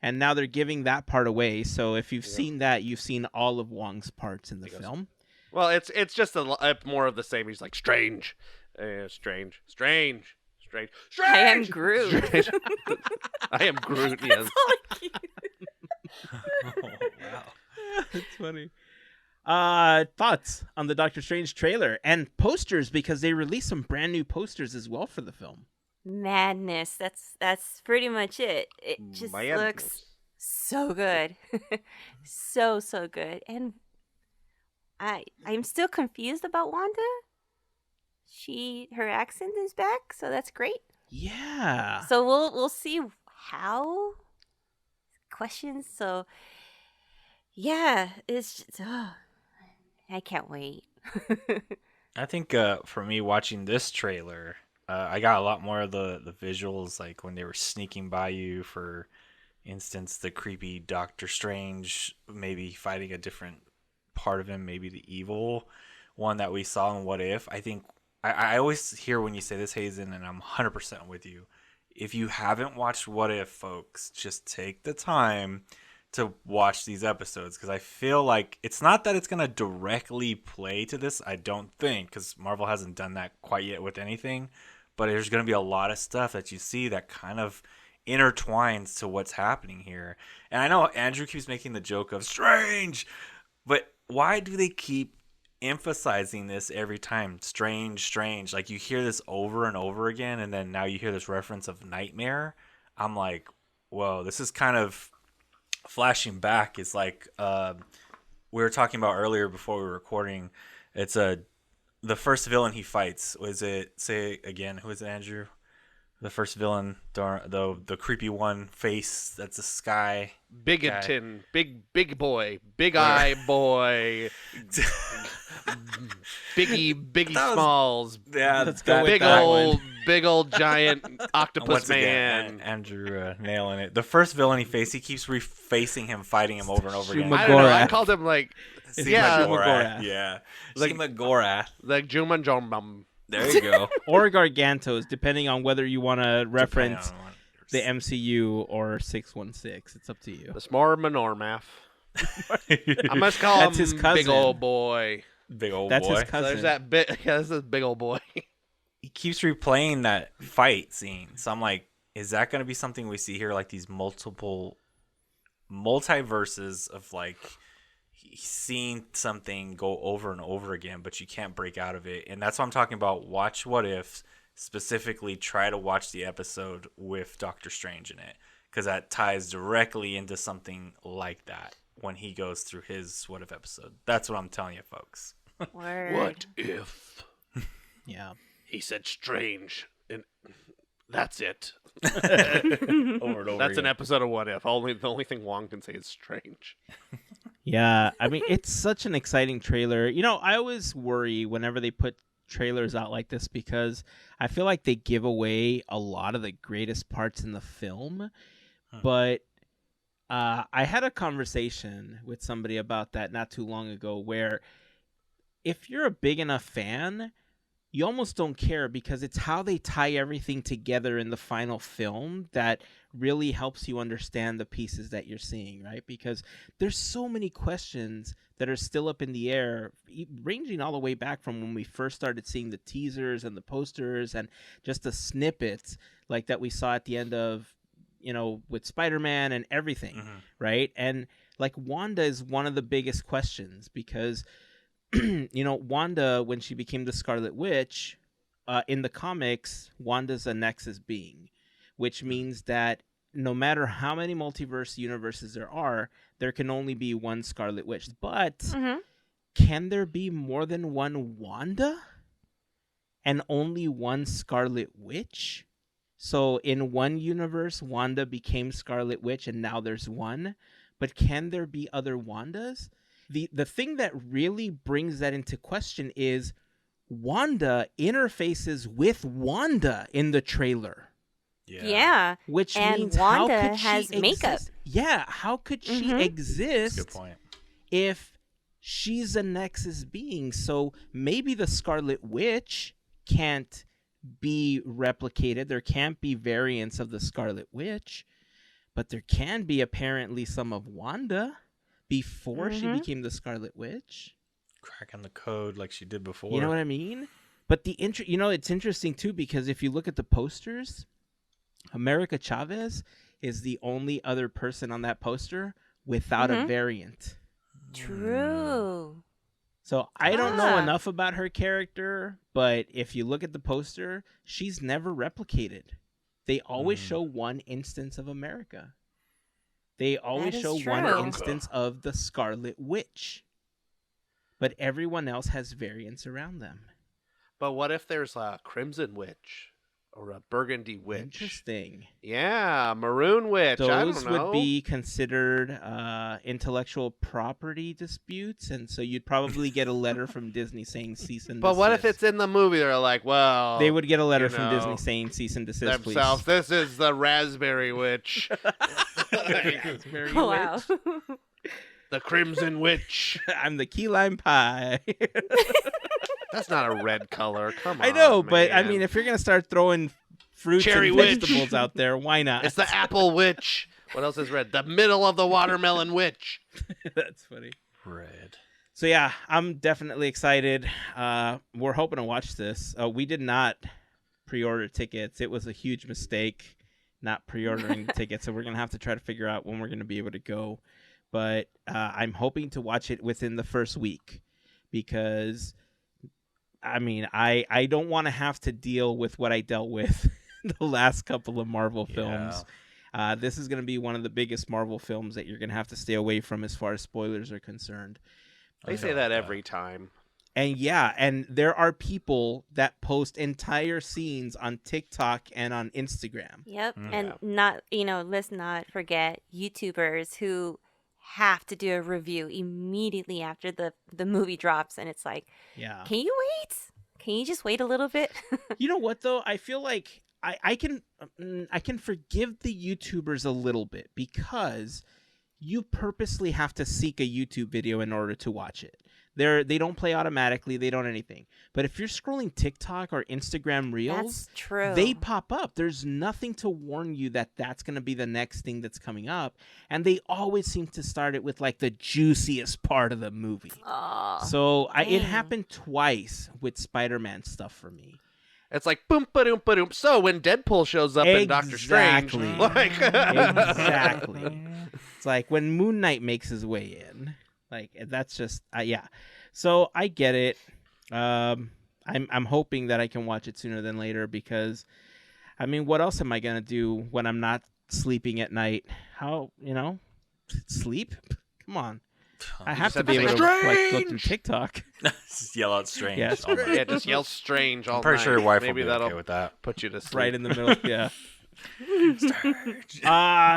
[SPEAKER 2] And now they're giving that part away. So if you've seen that, you've seen all of Wong's parts in the film.
[SPEAKER 4] Well, it's just more of the same. He's like, strange. Strange.
[SPEAKER 1] I am Groot.
[SPEAKER 4] I am Groot, yes.
[SPEAKER 3] Oh, wow.
[SPEAKER 2] That's funny. Thoughts on the Doctor Strange trailer and posters, because they released some brand new posters as well for the film.
[SPEAKER 1] Madness. That's pretty much it. It just looks so good. so good. And I'm still confused about Wanda. Her accent is back, so that's great.
[SPEAKER 2] Yeah.
[SPEAKER 1] So we'll see how questions. So yeah, it's just, I can't wait.
[SPEAKER 3] I think for me watching this trailer, I got a lot more of the visuals, like when they were sneaking by you. For instance, the creepy Doctor Strange maybe fighting a different part of him, maybe the evil one that we saw in What If. I think I always hear when you say this, Hazen, and I'm 100% with you. If you haven't watched What If, folks, just take the time to watch these episodes, because I feel like it's not that it's going to directly play to this, I don't think, because Marvel hasn't done that quite yet with anything, but there's going to be a lot of stuff that you see that kind of intertwines to what's happening here. And I know Andrew keeps making the joke of strange, but why do they keep emphasizing this every time? Strange, strange. Like, you hear this over and over again, and then now you hear this reference of nightmare. I'm like, whoa, this is kind of flashing back. It's like we were talking about earlier before we were recording. It's the first villain he fights. Was it, say again, who is it, Andrew? The first villain, the creepy one face, that's a sky
[SPEAKER 4] Bigotin, big boy, big eye boy, Biggie Smalls.
[SPEAKER 3] Yeah,
[SPEAKER 2] Let's go with that one.
[SPEAKER 4] Big old giant octopus
[SPEAKER 3] Once
[SPEAKER 4] man.
[SPEAKER 3] again, Andrew nailing it. The first villain he faced, he keeps refacing him, fighting him over and over again.
[SPEAKER 4] I don't know. I called him like
[SPEAKER 3] Shuma-Gorath. Yeah,
[SPEAKER 4] Like-
[SPEAKER 3] Shuma-Gorath.
[SPEAKER 4] Juma Jombum.
[SPEAKER 3] There you go.
[SPEAKER 2] Or Gargantos, depending on whether you want to reference
[SPEAKER 3] Depending on
[SPEAKER 2] the MCU or 616. It's up to you.
[SPEAKER 4] The Smar Menormath. I must call
[SPEAKER 2] That's
[SPEAKER 4] him
[SPEAKER 2] his cousin.
[SPEAKER 4] big old boy.
[SPEAKER 3] Big old
[SPEAKER 2] That's
[SPEAKER 3] boy.
[SPEAKER 2] his cousin.
[SPEAKER 4] There's that bit. Yeah, this is big old boy.
[SPEAKER 3] He keeps replaying that fight scene. So I'm like, is that going to be something we see here? Like these multiple multiverses of like seeing something go over and over again, but you can't break out of it. And that's what I'm talking about. Watch What If. Specifically, try to watch the episode with Doctor Strange in it, because that ties directly into something like that when he goes through his What If episode. That's what I'm telling you, folks.
[SPEAKER 1] Word.
[SPEAKER 4] What if
[SPEAKER 2] Yeah.
[SPEAKER 4] he said strange? And that's it.
[SPEAKER 3] Over and over
[SPEAKER 4] That's an
[SPEAKER 3] again.
[SPEAKER 4] episode of What If. The only thing Wong can say is strange.
[SPEAKER 2] Yeah, I mean, it's such an exciting trailer. You know, I always worry whenever they put trailers out like this because I feel like they give away a lot of the greatest parts in the film. But I had a conversation with somebody about that not too long ago where if you're a big enough fan, you almost don't care because it's how they tie everything together in the final film that really helps you understand the pieces that you're seeing, right? Because there's so many questions that are still up in the air, ranging all the way back from when we first started seeing the teasers and the posters and just the snippets like that we saw at the end of, you know, with Spider-Man and everything, right? And like Wanda is one of the biggest questions because you know, Wanda, when she became the Scarlet Witch, in the comics, Wanda's a Nexus being, which means that no matter how many multiverse universes there can only be one Scarlet Witch. But can there be more than one Wanda and only one Scarlet Witch? So in one universe, Wanda became Scarlet Witch and now there's one. But can there be other Wandas? The thing that really brings that into question is Wanda interfaces with Wanda in the trailer.
[SPEAKER 1] Yeah.
[SPEAKER 2] Which
[SPEAKER 1] And
[SPEAKER 2] means
[SPEAKER 1] Wanda
[SPEAKER 2] how could
[SPEAKER 1] has
[SPEAKER 2] she
[SPEAKER 1] makeup.
[SPEAKER 2] exist? Yeah, how could she
[SPEAKER 1] Mhm.
[SPEAKER 2] exist
[SPEAKER 3] Good point.
[SPEAKER 2] if she's a Nexus being? So maybe the Scarlet Witch can't be replicated. There can't be variants of the Scarlet Witch, but there can be apparently some of Wanda before she became the Scarlet Witch.
[SPEAKER 3] Cracking the code like she did before.
[SPEAKER 2] You know what I mean? But you know, it's interesting too because if you look at the posters, America Chavez is the only other person on that poster without a variant.
[SPEAKER 1] True.
[SPEAKER 2] So I don't know enough about her character, but if you look at the poster, she's never replicated. They always show one instance of America. They always
[SPEAKER 1] is
[SPEAKER 2] show one
[SPEAKER 1] true.
[SPEAKER 2] instance of the Scarlet Witch. But everyone else has variants around them.
[SPEAKER 4] But what if there's a Crimson Witch or a burgundy witch.
[SPEAKER 2] Interesting.
[SPEAKER 4] Yeah, maroon witch. I
[SPEAKER 2] Those
[SPEAKER 4] don't know.
[SPEAKER 2] would be considered intellectual property disputes, and so you'd probably get a letter from Disney saying cease and desist.
[SPEAKER 4] But what if it's in the movie? They're like, well,
[SPEAKER 2] They would get a letter from
[SPEAKER 4] know,
[SPEAKER 2] Disney saying cease and desist,
[SPEAKER 4] themselves.
[SPEAKER 2] please.
[SPEAKER 4] This is the raspberry witch,
[SPEAKER 2] Raspberry
[SPEAKER 1] Wow.
[SPEAKER 4] the crimson witch.
[SPEAKER 2] I'm the key lime pie.
[SPEAKER 4] That's not a red color. Come on.
[SPEAKER 2] I know, but I
[SPEAKER 4] man.
[SPEAKER 2] mean, if you're gonna start throwing fruits
[SPEAKER 4] Cherry
[SPEAKER 2] and
[SPEAKER 4] witch.
[SPEAKER 2] vegetables out there, why not?
[SPEAKER 4] It's the apple witch. What else is red? The middle of the watermelon witch.
[SPEAKER 2] That's funny.
[SPEAKER 3] Red.
[SPEAKER 2] So yeah, I'm definitely excited. We're hoping to watch this. We did not pre-order tickets. It was a huge mistake not pre-ordering tickets, so we're gonna have to try to figure out when we're gonna be able to go. But I'm hoping to watch it within the first week because, I mean, I don't want to have to deal with what I dealt with the last couple of Marvel films. This is going to be one of the biggest Marvel films that you're going to have to stay away from as far as spoilers are concerned.
[SPEAKER 4] They say that every time.
[SPEAKER 2] And yeah, and there are people that post entire scenes on TikTok and on Instagram.
[SPEAKER 1] Yep.
[SPEAKER 3] Mm.
[SPEAKER 1] And not, let's not forget YouTubers who have to do a review immediately after the movie drops. And it's like,
[SPEAKER 2] Yeah.
[SPEAKER 1] can you wait? Can you just wait a little bit?
[SPEAKER 2] You know what, though? I feel like I can forgive the YouTubers a little bit because you purposely have to seek a YouTube video in order to watch it. They don't play automatically. They don't anything. But if you're scrolling TikTok or Instagram Reels,
[SPEAKER 1] That's true.
[SPEAKER 2] they pop up. There's nothing to warn you that that's going to be the next thing that's coming up. And they always seem to start it with like the juiciest part of the movie.
[SPEAKER 1] Oh,
[SPEAKER 2] So it
[SPEAKER 1] dang.
[SPEAKER 2] happened twice with Spider-Man stuff for me.
[SPEAKER 4] It's like boom, ba-doom, ba-doom. So when Deadpool shows up in Doctor Strange,
[SPEAKER 2] Exactly.
[SPEAKER 4] like
[SPEAKER 2] Exactly. It's like when Moon Knight makes his way in. Like that's just yeah. So I get it. I'm hoping that I can watch it sooner than later because, I mean, what else am I gonna do when I'm not sleeping at night? How sleep? Come on. I have to
[SPEAKER 4] have
[SPEAKER 2] be
[SPEAKER 4] to
[SPEAKER 2] able
[SPEAKER 4] say,
[SPEAKER 2] to like, go through
[SPEAKER 4] "Strange!"
[SPEAKER 2] TikTok.
[SPEAKER 3] Just yell out strange.
[SPEAKER 2] Yeah,
[SPEAKER 3] all night.
[SPEAKER 4] yeah, just yell strange all
[SPEAKER 3] I'm pretty
[SPEAKER 4] night.
[SPEAKER 3] sure your wife
[SPEAKER 4] Maybe
[SPEAKER 3] will be
[SPEAKER 4] that'll
[SPEAKER 3] okay with that.
[SPEAKER 4] put you to sleep.
[SPEAKER 2] Right in the middle. Yeah.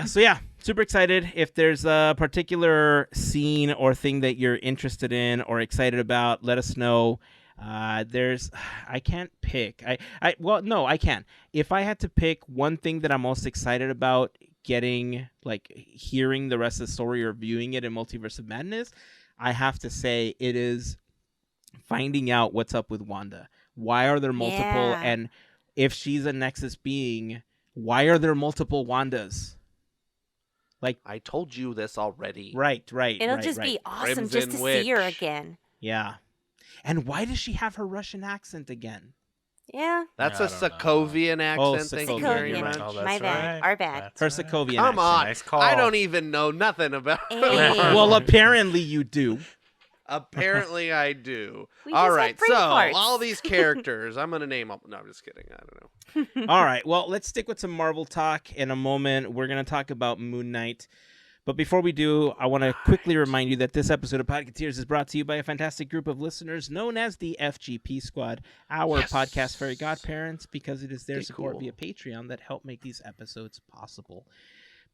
[SPEAKER 2] So yeah, super excited. If there's a particular scene or thing that you're interested in or excited about, let us know. I can't pick. I can. If I had to pick one thing that I'm most excited about getting, like hearing the rest of the story or viewing it in Multiverse of Madness, I have to say it is finding out what's up with Wanda. Why are there multiple?
[SPEAKER 1] Yeah.
[SPEAKER 2] And if she's a Nexus being, why are there multiple Wandas? Like,
[SPEAKER 4] I told you this already.
[SPEAKER 2] right.
[SPEAKER 1] It'll
[SPEAKER 2] right,
[SPEAKER 1] just
[SPEAKER 2] right.
[SPEAKER 1] be awesome
[SPEAKER 4] Crimson
[SPEAKER 1] just to see her
[SPEAKER 4] Witch.
[SPEAKER 1] again.
[SPEAKER 2] Yeah. And why does she have her Russian accent again?
[SPEAKER 1] Yeah.
[SPEAKER 4] That's
[SPEAKER 3] I
[SPEAKER 4] a
[SPEAKER 3] don't know.
[SPEAKER 4] Sokovian accent. Thank you
[SPEAKER 2] Sokovian,
[SPEAKER 4] very
[SPEAKER 2] right.
[SPEAKER 4] much.
[SPEAKER 3] Oh, that's
[SPEAKER 1] My bad.
[SPEAKER 3] right.
[SPEAKER 1] Our bad.
[SPEAKER 3] That's
[SPEAKER 2] Her
[SPEAKER 3] right.
[SPEAKER 2] Sokovian
[SPEAKER 4] Come
[SPEAKER 2] accent.
[SPEAKER 4] on.
[SPEAKER 3] Nice call.
[SPEAKER 4] I don't even know nothing about
[SPEAKER 1] Hey.
[SPEAKER 2] Well, apparently you do.
[SPEAKER 4] Apparently I do.
[SPEAKER 1] We
[SPEAKER 4] All
[SPEAKER 1] just
[SPEAKER 4] right,
[SPEAKER 1] have brain
[SPEAKER 4] so
[SPEAKER 1] farts.
[SPEAKER 4] all these characters, I'm going to name them. No, I'm just kidding. I don't know.
[SPEAKER 2] All right. Well, let's stick with some Marvel talk in a moment. We're going to talk about Moon Knight. But before we do, I want to quickly remind you that this episode of Podketeers is brought to you by a fantastic group of listeners known as the FGP Squad, our
[SPEAKER 4] Yes.
[SPEAKER 2] podcast Fairy Godparents, because it is their
[SPEAKER 4] Okay,
[SPEAKER 2] support
[SPEAKER 4] cool.
[SPEAKER 2] via Patreon that help make these episodes possible.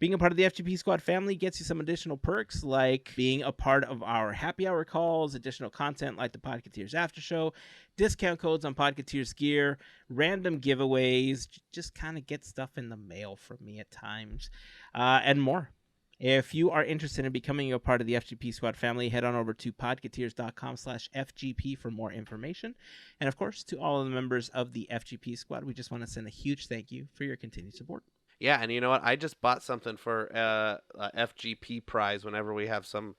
[SPEAKER 2] Being a part of the FGP Squad family gets you some additional perks, like being a part of our happy hour calls, additional content like the Podketeers After Show, discount codes on Podketeers gear, random giveaways, just kind of get stuff in the mail from me at times, and more. If you are interested in becoming a part of the FGP Squad family, head on over to podketeers.com/FGP for more information. And of course, to all of the members of the FGP Squad, we just want to send a huge thank you for your continued support.
[SPEAKER 4] Yeah, and you know what? I just bought something for a FGP prize whenever we have some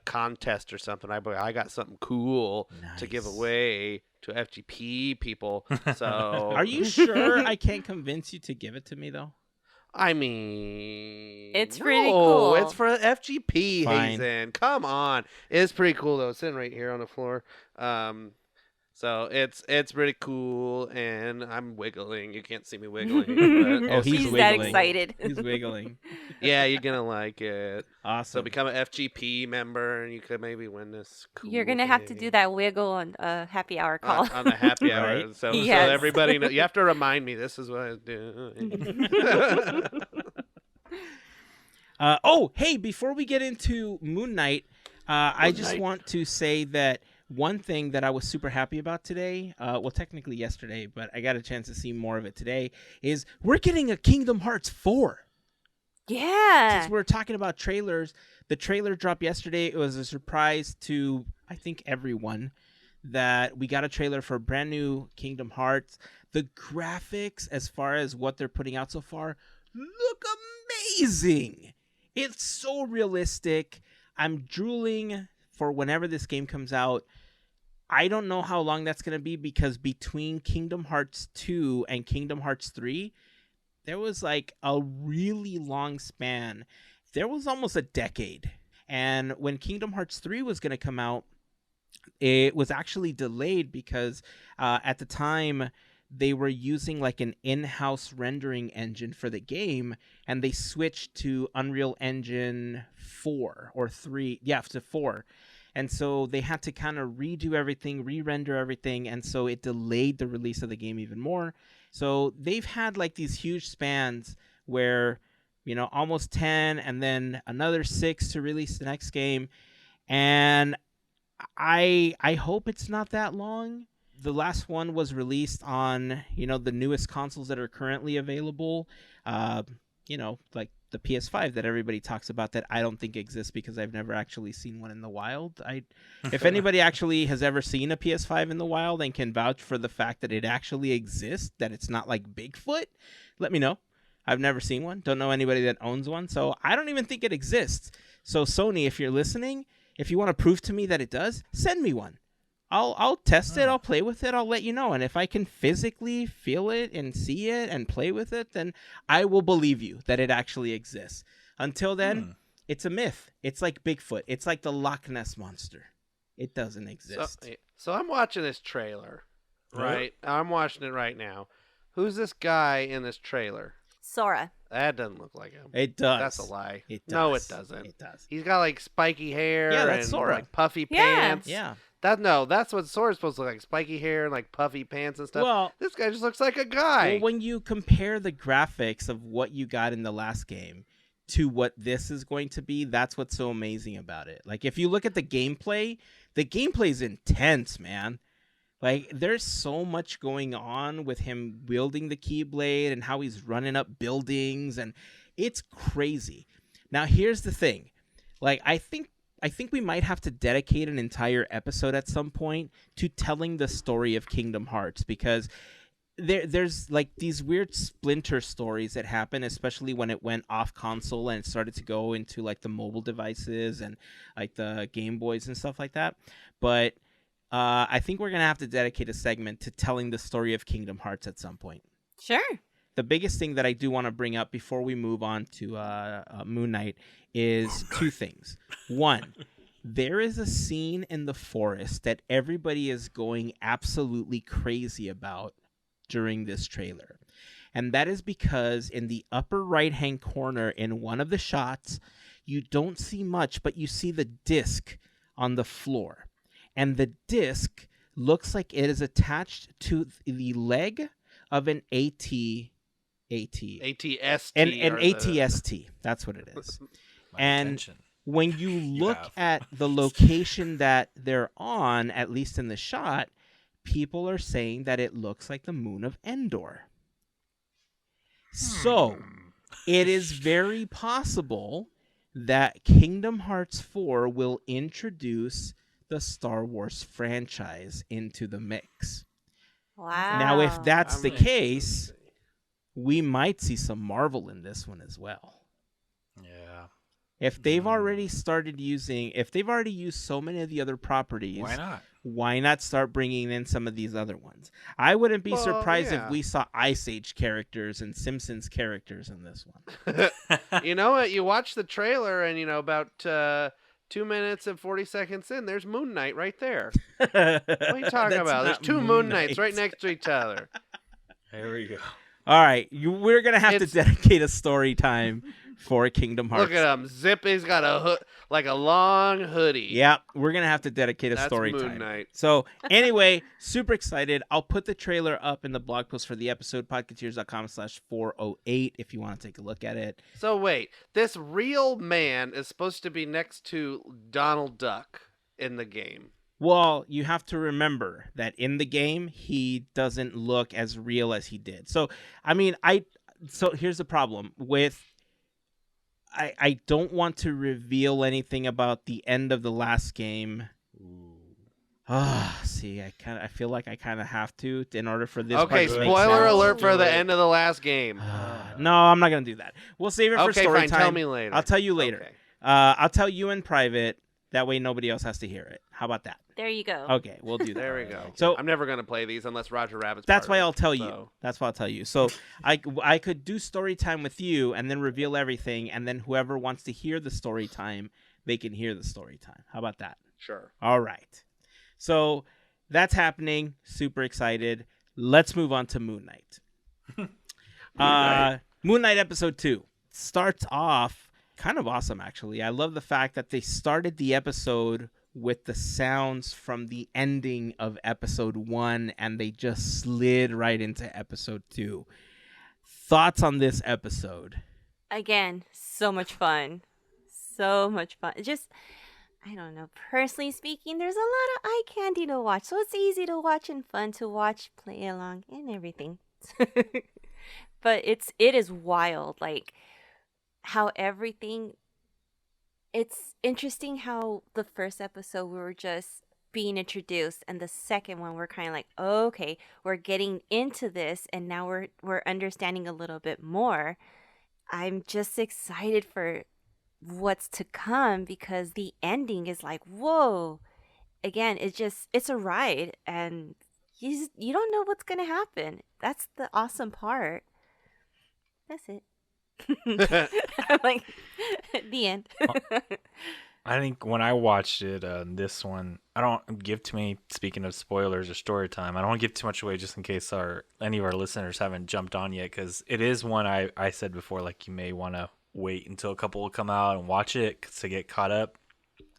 [SPEAKER 4] contest or something. I got something cool to give
[SPEAKER 2] Nice.
[SPEAKER 4] away to FGP people. So
[SPEAKER 2] Are you sure I can't convince you to give it to me, though?
[SPEAKER 4] I mean,
[SPEAKER 1] It's pretty
[SPEAKER 4] no,
[SPEAKER 1] cool.
[SPEAKER 4] It's for FGP,
[SPEAKER 2] Fine.
[SPEAKER 4] Heyzen. Come on. It's pretty cool, though. It's sitting right here on the floor. So it's pretty cool, and I'm wiggling. You can't see me wiggling. But
[SPEAKER 2] Oh,
[SPEAKER 4] it's
[SPEAKER 2] he's
[SPEAKER 1] He's
[SPEAKER 4] cool.
[SPEAKER 1] that
[SPEAKER 2] wiggling.
[SPEAKER 1] excited.
[SPEAKER 2] He's wiggling.
[SPEAKER 4] Yeah, you're gonna like it. So
[SPEAKER 2] Awesome.
[SPEAKER 4] become an FGP member, and you could maybe win this cool
[SPEAKER 1] You're gonna have to do
[SPEAKER 4] thing.
[SPEAKER 1] that wiggle on a happy hour call.
[SPEAKER 4] On a happy hour.
[SPEAKER 2] Right.
[SPEAKER 4] So
[SPEAKER 1] Yes.
[SPEAKER 4] everybody know, you have to remind me this is what I was doing.
[SPEAKER 2] Oh, hey, before we get into Moon Knight, I just
[SPEAKER 4] Knight.
[SPEAKER 2] want to say that one thing that I was super happy about today, well, technically yesterday, but I got a chance to see more of it today, is we're getting a Kingdom Hearts 4.
[SPEAKER 1] Yeah.
[SPEAKER 2] Since we're talking about trailers, the trailer dropped yesterday. It was a surprise to, I think, everyone that we got a trailer for a brand new Kingdom Hearts. The graphics, as far as what they're putting out so far, look amazing. It's so realistic. I'm drooling for whenever this game comes out. I don't know how long that's going to be because between Kingdom Hearts 2 and Kingdom Hearts 3, there was like a really long span. There was almost a decade. And when Kingdom Hearts 3 was going to come out, it was actually delayed because at the time they were using like an in-house rendering engine for the game, and they switched to Unreal Engine 4 or 3, yeah, to 4. And so they had to kind of redo everything, re-render everything, and so it delayed the release of the game even more. So they've had like these huge spans where, you know, almost 10 and then another 6 to release the next game. And I hope it's not that long. The last one was released on, you know, the newest consoles that are currently available. You know, like the PS5 that everybody talks about that I don't think exists because I've never actually seen one in the wild. If anybody actually has ever seen a PS5 in the wild and can vouch for the fact that it actually exists, that it's not like Bigfoot, let me know. I've never seen one. Don't know anybody that owns one. So I don't even think it exists. So Sony, if you're listening, if you want to prove to me that it does, send me one. I'll test it. I'll play with it. I'll let you know. And if I can physically feel it and see it and play with it, then I will believe you that it actually exists. Until then, it's a myth. It's like Bigfoot. It's like the Loch Ness Monster. It doesn't exist.
[SPEAKER 4] So I'm watching this trailer,
[SPEAKER 3] Really?
[SPEAKER 4] right? I'm watching it right now. Who's this guy in this trailer?
[SPEAKER 1] Sora.
[SPEAKER 4] That doesn't look like him.
[SPEAKER 2] It does.
[SPEAKER 4] That's a lie.
[SPEAKER 2] It does.
[SPEAKER 4] No, it doesn't.
[SPEAKER 2] It does.
[SPEAKER 4] He's got like spiky hair
[SPEAKER 2] Yeah, that's
[SPEAKER 4] and
[SPEAKER 2] Sora.
[SPEAKER 4] like puffy
[SPEAKER 1] Yeah.
[SPEAKER 4] pants.
[SPEAKER 2] Yeah.
[SPEAKER 4] That's what Sora's supposed to look like. Spiky hair and like puffy pants and stuff.
[SPEAKER 2] Well,
[SPEAKER 4] This guy just looks like a guy.
[SPEAKER 2] well, when you compare the graphics of what you got in the last game to what this is going to be, that's what's so amazing about it. Like, if you look at the gameplay is intense, man. Like, there's so much going on with him wielding the Keyblade and how he's running up buildings, and it's crazy. Now, here's the thing. Like, I think we might have to dedicate an entire episode at some point to telling the story of Kingdom Hearts, because there's like these weird splinter stories that happen, especially when it went off console and it started to go into like the mobile devices and like the Game Boys and stuff like that. But I think we're going to have to dedicate a segment to telling the story of Kingdom Hearts at some point.
[SPEAKER 1] Sure.
[SPEAKER 2] The biggest thing that I do want to bring up before we move on to Moon Knight is two things. One, there is a scene in the forest that everybody is going absolutely crazy about during this trailer. And that is because in the upper right-hand corner in one of the shots, you don't see much, but you see the disc on the floor. And the disc looks like it is attached to the leg of an ATST. An ATST. That's what it is.
[SPEAKER 3] My
[SPEAKER 2] And
[SPEAKER 3] attention.
[SPEAKER 2] when you look
[SPEAKER 3] have.
[SPEAKER 2] at the location that they're on, at least in the shot, people are saying that it looks like the moon of Endor. So, it is very possible that Kingdom Hearts 4 will introduce the Star Wars franchise into the mix.
[SPEAKER 1] Wow.
[SPEAKER 2] Now, if that's
[SPEAKER 4] I'm
[SPEAKER 2] the
[SPEAKER 4] interested to
[SPEAKER 2] case,
[SPEAKER 4] see.
[SPEAKER 2] we might see some Marvel in this one as well.
[SPEAKER 3] Yeah.
[SPEAKER 2] If they've already if they've already used so many of the other properties,
[SPEAKER 3] Why not?
[SPEAKER 2] start bringing in some of these other ones? I wouldn't be
[SPEAKER 4] Well,
[SPEAKER 2] surprised
[SPEAKER 4] yeah.
[SPEAKER 2] if we saw Ice Age characters and Simpsons characters in this one.
[SPEAKER 4] You know what? You watch the trailer and about 2 minutes and 40 seconds in, there's Moon Knight right there. What are you talking about? There's 2 Moon Knights right next to each other.
[SPEAKER 3] There we go.
[SPEAKER 2] All right, we're gonna have to dedicate a story time for Kingdom Hearts.
[SPEAKER 4] Look at him, Zippy's got a like a long hoodie.
[SPEAKER 2] Yeah, we're gonna have to dedicate a
[SPEAKER 4] That's
[SPEAKER 2] story
[SPEAKER 4] Moon
[SPEAKER 2] time.
[SPEAKER 4] Knight.
[SPEAKER 2] So anyway, super excited. I'll put the trailer up in the blog post for the episode, podketeers.com/408, if you want to take a look at it.
[SPEAKER 4] So wait, this real man is supposed to be next to Donald Duck in the game.
[SPEAKER 2] Well, you have to remember that in the game, he doesn't look as real as he did. So, I mean, so here's the problem with, I don't want to reveal anything about the end of the last game. See, I feel like I kind of have to in order for this.
[SPEAKER 4] Okay,
[SPEAKER 2] part to make
[SPEAKER 4] spoiler
[SPEAKER 2] sense.
[SPEAKER 4] alert for the end of the last game.
[SPEAKER 2] No, I'm not gonna do that. We'll save it for
[SPEAKER 4] Okay,
[SPEAKER 2] story
[SPEAKER 4] fine.
[SPEAKER 2] time.
[SPEAKER 4] Tell me later.
[SPEAKER 2] I'll tell you later.
[SPEAKER 4] Okay.
[SPEAKER 2] I'll tell you in private. That way, nobody else has to hear it. How about that?
[SPEAKER 1] There you go.
[SPEAKER 2] Okay, we'll do that.
[SPEAKER 4] There we go.
[SPEAKER 2] So
[SPEAKER 4] I'm never gonna play these unless Roger Rabbit's.
[SPEAKER 2] that's
[SPEAKER 4] part
[SPEAKER 2] why
[SPEAKER 4] of it,
[SPEAKER 2] I'll tell you.
[SPEAKER 4] so.
[SPEAKER 2] That's why I'll tell you. So I could do story time with you and then reveal everything, and then whoever wants to hear the story time, they can hear the story time. How about that?
[SPEAKER 4] Sure.
[SPEAKER 2] All right. So that's happening. Super excited. Let's move on to Moon Knight. Moon Knight episode 2 starts off kind of awesome, actually. I love the fact that they started the episode with the sounds from the ending of episode 1 and they just slid right into episode 2. Thoughts on this episode?
[SPEAKER 1] Again, so much fun. So much fun. Just, I don't know. Personally speaking, there's a lot of eye candy to watch. So it's easy to watch and fun to watch, play along, and everything. But it is wild. Like, how everything, it's interesting how the first episode we were just being introduced, and the second one we're kind of like, okay, we're getting into this, and now we're understanding a little bit more. I'm just excited for what's to come because the ending is like, whoa. Again, it's a ride, and you don't know what's gonna happen. That's the awesome part. That's it. I'm like, the end.
[SPEAKER 3] I think when I watched it, this one, I don't give too many, speaking of spoilers or story time, I don't want to give too much away just in case any of our listeners haven't jumped on yet, because it is one I said before, like, you may want to wait until a couple will come out and watch it to get caught up.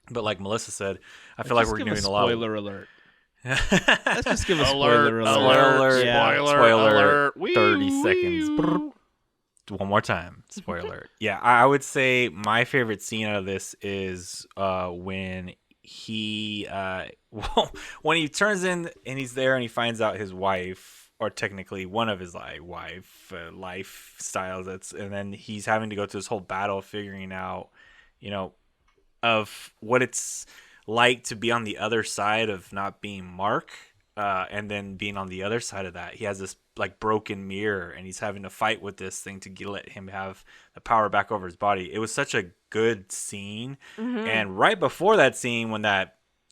[SPEAKER 3] But like Melissa said, I feel like we're doing a lot of...
[SPEAKER 2] Spoiler alert. Let's just give a spoiler alert.
[SPEAKER 3] Spoiler,
[SPEAKER 2] Yeah.
[SPEAKER 3] spoiler
[SPEAKER 4] alert.
[SPEAKER 3] 30 seconds. Brrr. One more time. Spoiler. Yeah, I would say my favorite scene out of this is when he when he turns in and he's there and he finds out his wife, or technically one of his lifestyles, and then he's having to go through this whole battle figuring out, of what it's like to be on the other side of not being Mark, and then being on the other side of that, he has this like broken mirror, and he's having to fight with this thing to let him have the power back over his body. It was such a good scene. Mm-hmm. And right before that scene, when I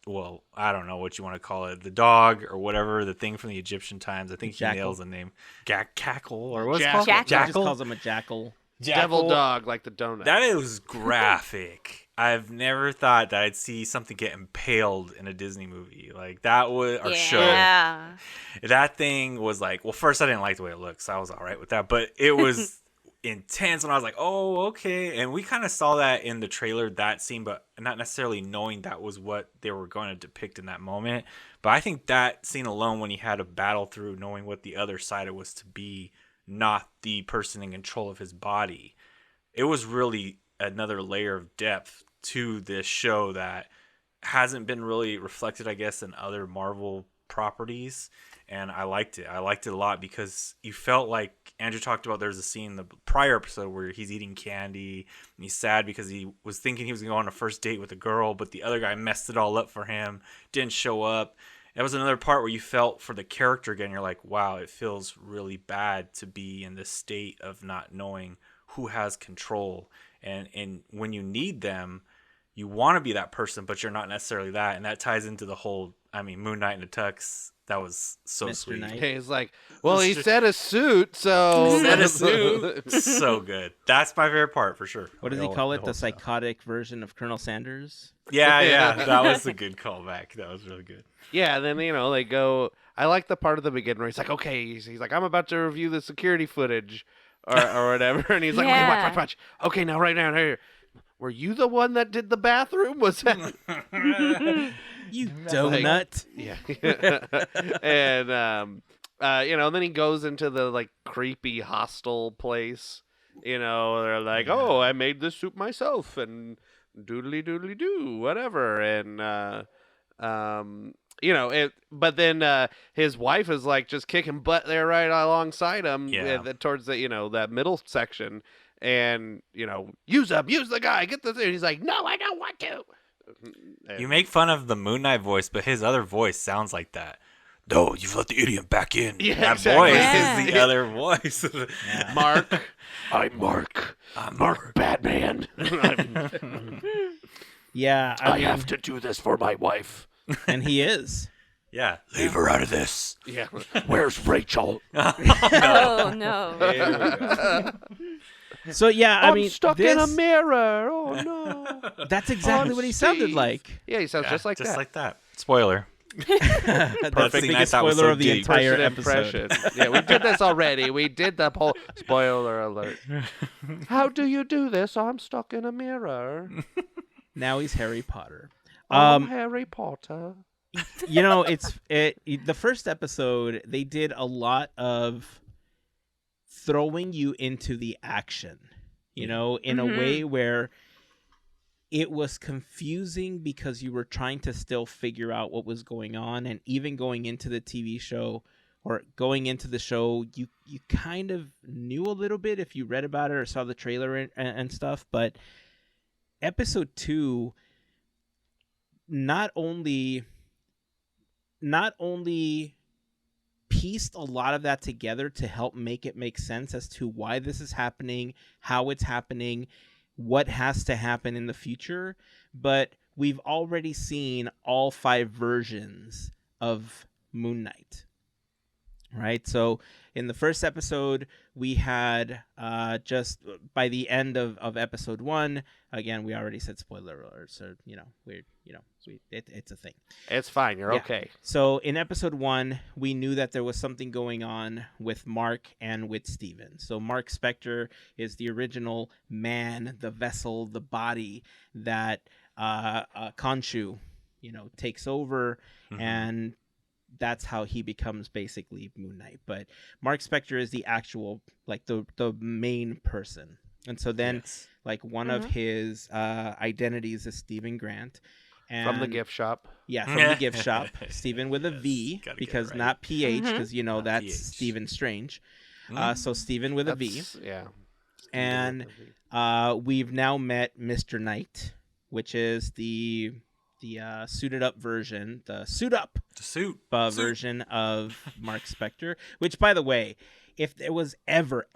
[SPEAKER 3] don't know what you want to call it, the dog or whatever, the thing from the Egyptian times, I think he nails the name. Cackle, or what's it called?
[SPEAKER 1] Jackal.
[SPEAKER 2] Jackal. Just calls him a jackal.
[SPEAKER 4] Devil dog, like the donut.
[SPEAKER 3] That was graphic. I've never thought that I'd see something get impaled in a Disney movie like that show. That thing was like, well, first I didn't like the way it looked, so I was all right with that, but it was intense, and I was like, oh, okay. And we kind of saw that in the trailer, that scene, but not necessarily knowing that was what they were going to depict in that moment. But I think that scene alone, when he had to battle through knowing what the other side was to be, not the person in control of his body, it was really another layer of depth to this show that hasn't been really reflected, I guess, in other Marvel properties. And I liked it. I liked it a lot because you felt like Andrew talked about, there's a scene in the prior episode where he's eating candy and he's sad because he was thinking he was going to go on a first date with a girl, but the other guy messed it all up for him, didn't show up. That was another part where you felt for the character again. You're like, wow, it feels really bad to be in this state of not knowing who has control. And when you need them, you want to be that person, but you're not necessarily that. And that ties into the whole Moon Knight in a tux. That was so
[SPEAKER 2] Mr.
[SPEAKER 3] sweet.
[SPEAKER 2] Knight.
[SPEAKER 4] He's like, well, he said a suit, so
[SPEAKER 3] Said a suit. So good. That's my favorite part for sure.
[SPEAKER 2] What does he call it? The psychotic version of Colonel Sanders?
[SPEAKER 3] Yeah. That was a good callback. That was really good.
[SPEAKER 4] Yeah, then they go. I like the part of the beginning where he's like, okay, he's like, I'm about to review the security footage, or whatever, and he's like,
[SPEAKER 1] Yeah.
[SPEAKER 4] okay, watch. Okay, now right now here. Were you the one that did the bathroom? Was that?
[SPEAKER 2] You donut.
[SPEAKER 4] Yeah. And then he goes into the like creepy hostel place. They're like, oh, I made this soup myself, and doodly doodly doo, whatever, and but then his wife is like just kicking butt there right alongside him, towards the that middle section, and use the guy, get this. And he's like, no, I don't want to. And
[SPEAKER 3] You make fun of the Moon Knight voice, but his other voice sounds like that. No, you've let the idiot back in.
[SPEAKER 4] Yeah,
[SPEAKER 3] that
[SPEAKER 4] exactly.
[SPEAKER 3] voice
[SPEAKER 1] Yeah.
[SPEAKER 3] is the other voice.
[SPEAKER 4] Mark, I'm Mark.
[SPEAKER 3] I'm
[SPEAKER 4] Mark Batman.
[SPEAKER 2] Yeah, I mean,
[SPEAKER 4] have to do this for my wife.
[SPEAKER 2] and he is.
[SPEAKER 3] Yeah, leave her out of this.
[SPEAKER 4] Yeah. Where's Rachel?
[SPEAKER 1] Oh no.
[SPEAKER 2] So yeah, I
[SPEAKER 4] I'm
[SPEAKER 2] mean,
[SPEAKER 4] stuck in a mirror. Oh no.
[SPEAKER 2] that's exactly what he sounded
[SPEAKER 4] Steve.
[SPEAKER 2] like.
[SPEAKER 4] Yeah, he sounds
[SPEAKER 3] Yeah,
[SPEAKER 4] just like that.
[SPEAKER 3] Spoiler.
[SPEAKER 2] That's the
[SPEAKER 3] Perfect. I
[SPEAKER 2] biggest
[SPEAKER 3] thought was
[SPEAKER 2] spoiler
[SPEAKER 3] so
[SPEAKER 2] of the
[SPEAKER 3] deep.
[SPEAKER 2] entire
[SPEAKER 4] First
[SPEAKER 2] episode.
[SPEAKER 4] impression. Yeah, we did this already. We did the whole spoiler alert. How do you do this? I'm stuck in a mirror.
[SPEAKER 2] Now he's Harry Potter.
[SPEAKER 4] I'm Harry Potter.
[SPEAKER 2] The first episode, they did a lot of throwing you into the action, in a way where it was confusing because you were trying to still figure out what was going on. And even going into the TV show or going into the show, you kind of knew a little bit if you read about it or saw the trailer and stuff. But episode 2 not only pieced a lot of that together to help make it make sense as to why this is happening, how it's happening, what has to happen in the future, but we've already seen all 5 versions of Moon Knight. Right? So in the first episode, we had just by the end of episode 1, again, we already said spoiler alert, so it's a thing.
[SPEAKER 4] It's fine. You're
[SPEAKER 2] Yeah.
[SPEAKER 4] okay.
[SPEAKER 2] So in episode 1, we knew that there was something going on with Mark and with Steven. So Mark Spector is the original man, the vessel, the body that Khonshu, takes over, and that's how he becomes basically Moon Knight. But Mark Spector is the actual, like the main person. And so then like one of his identities is Stephen Grant. And
[SPEAKER 4] From the gift shop.
[SPEAKER 2] Yeah, from the gift shop. Stephen with a V,
[SPEAKER 3] gotta get
[SPEAKER 2] because
[SPEAKER 3] it right.
[SPEAKER 2] not PH, because
[SPEAKER 3] Not
[SPEAKER 2] that's
[SPEAKER 3] PH.
[SPEAKER 2] Stephen Strange. So Stephen with a V.
[SPEAKER 4] That's- Yeah.
[SPEAKER 2] And we've now met Mr. Knight, which is the suited up version, the suit up
[SPEAKER 3] The suit.
[SPEAKER 2] version of Mark Spector. Which, by the way, if there was ever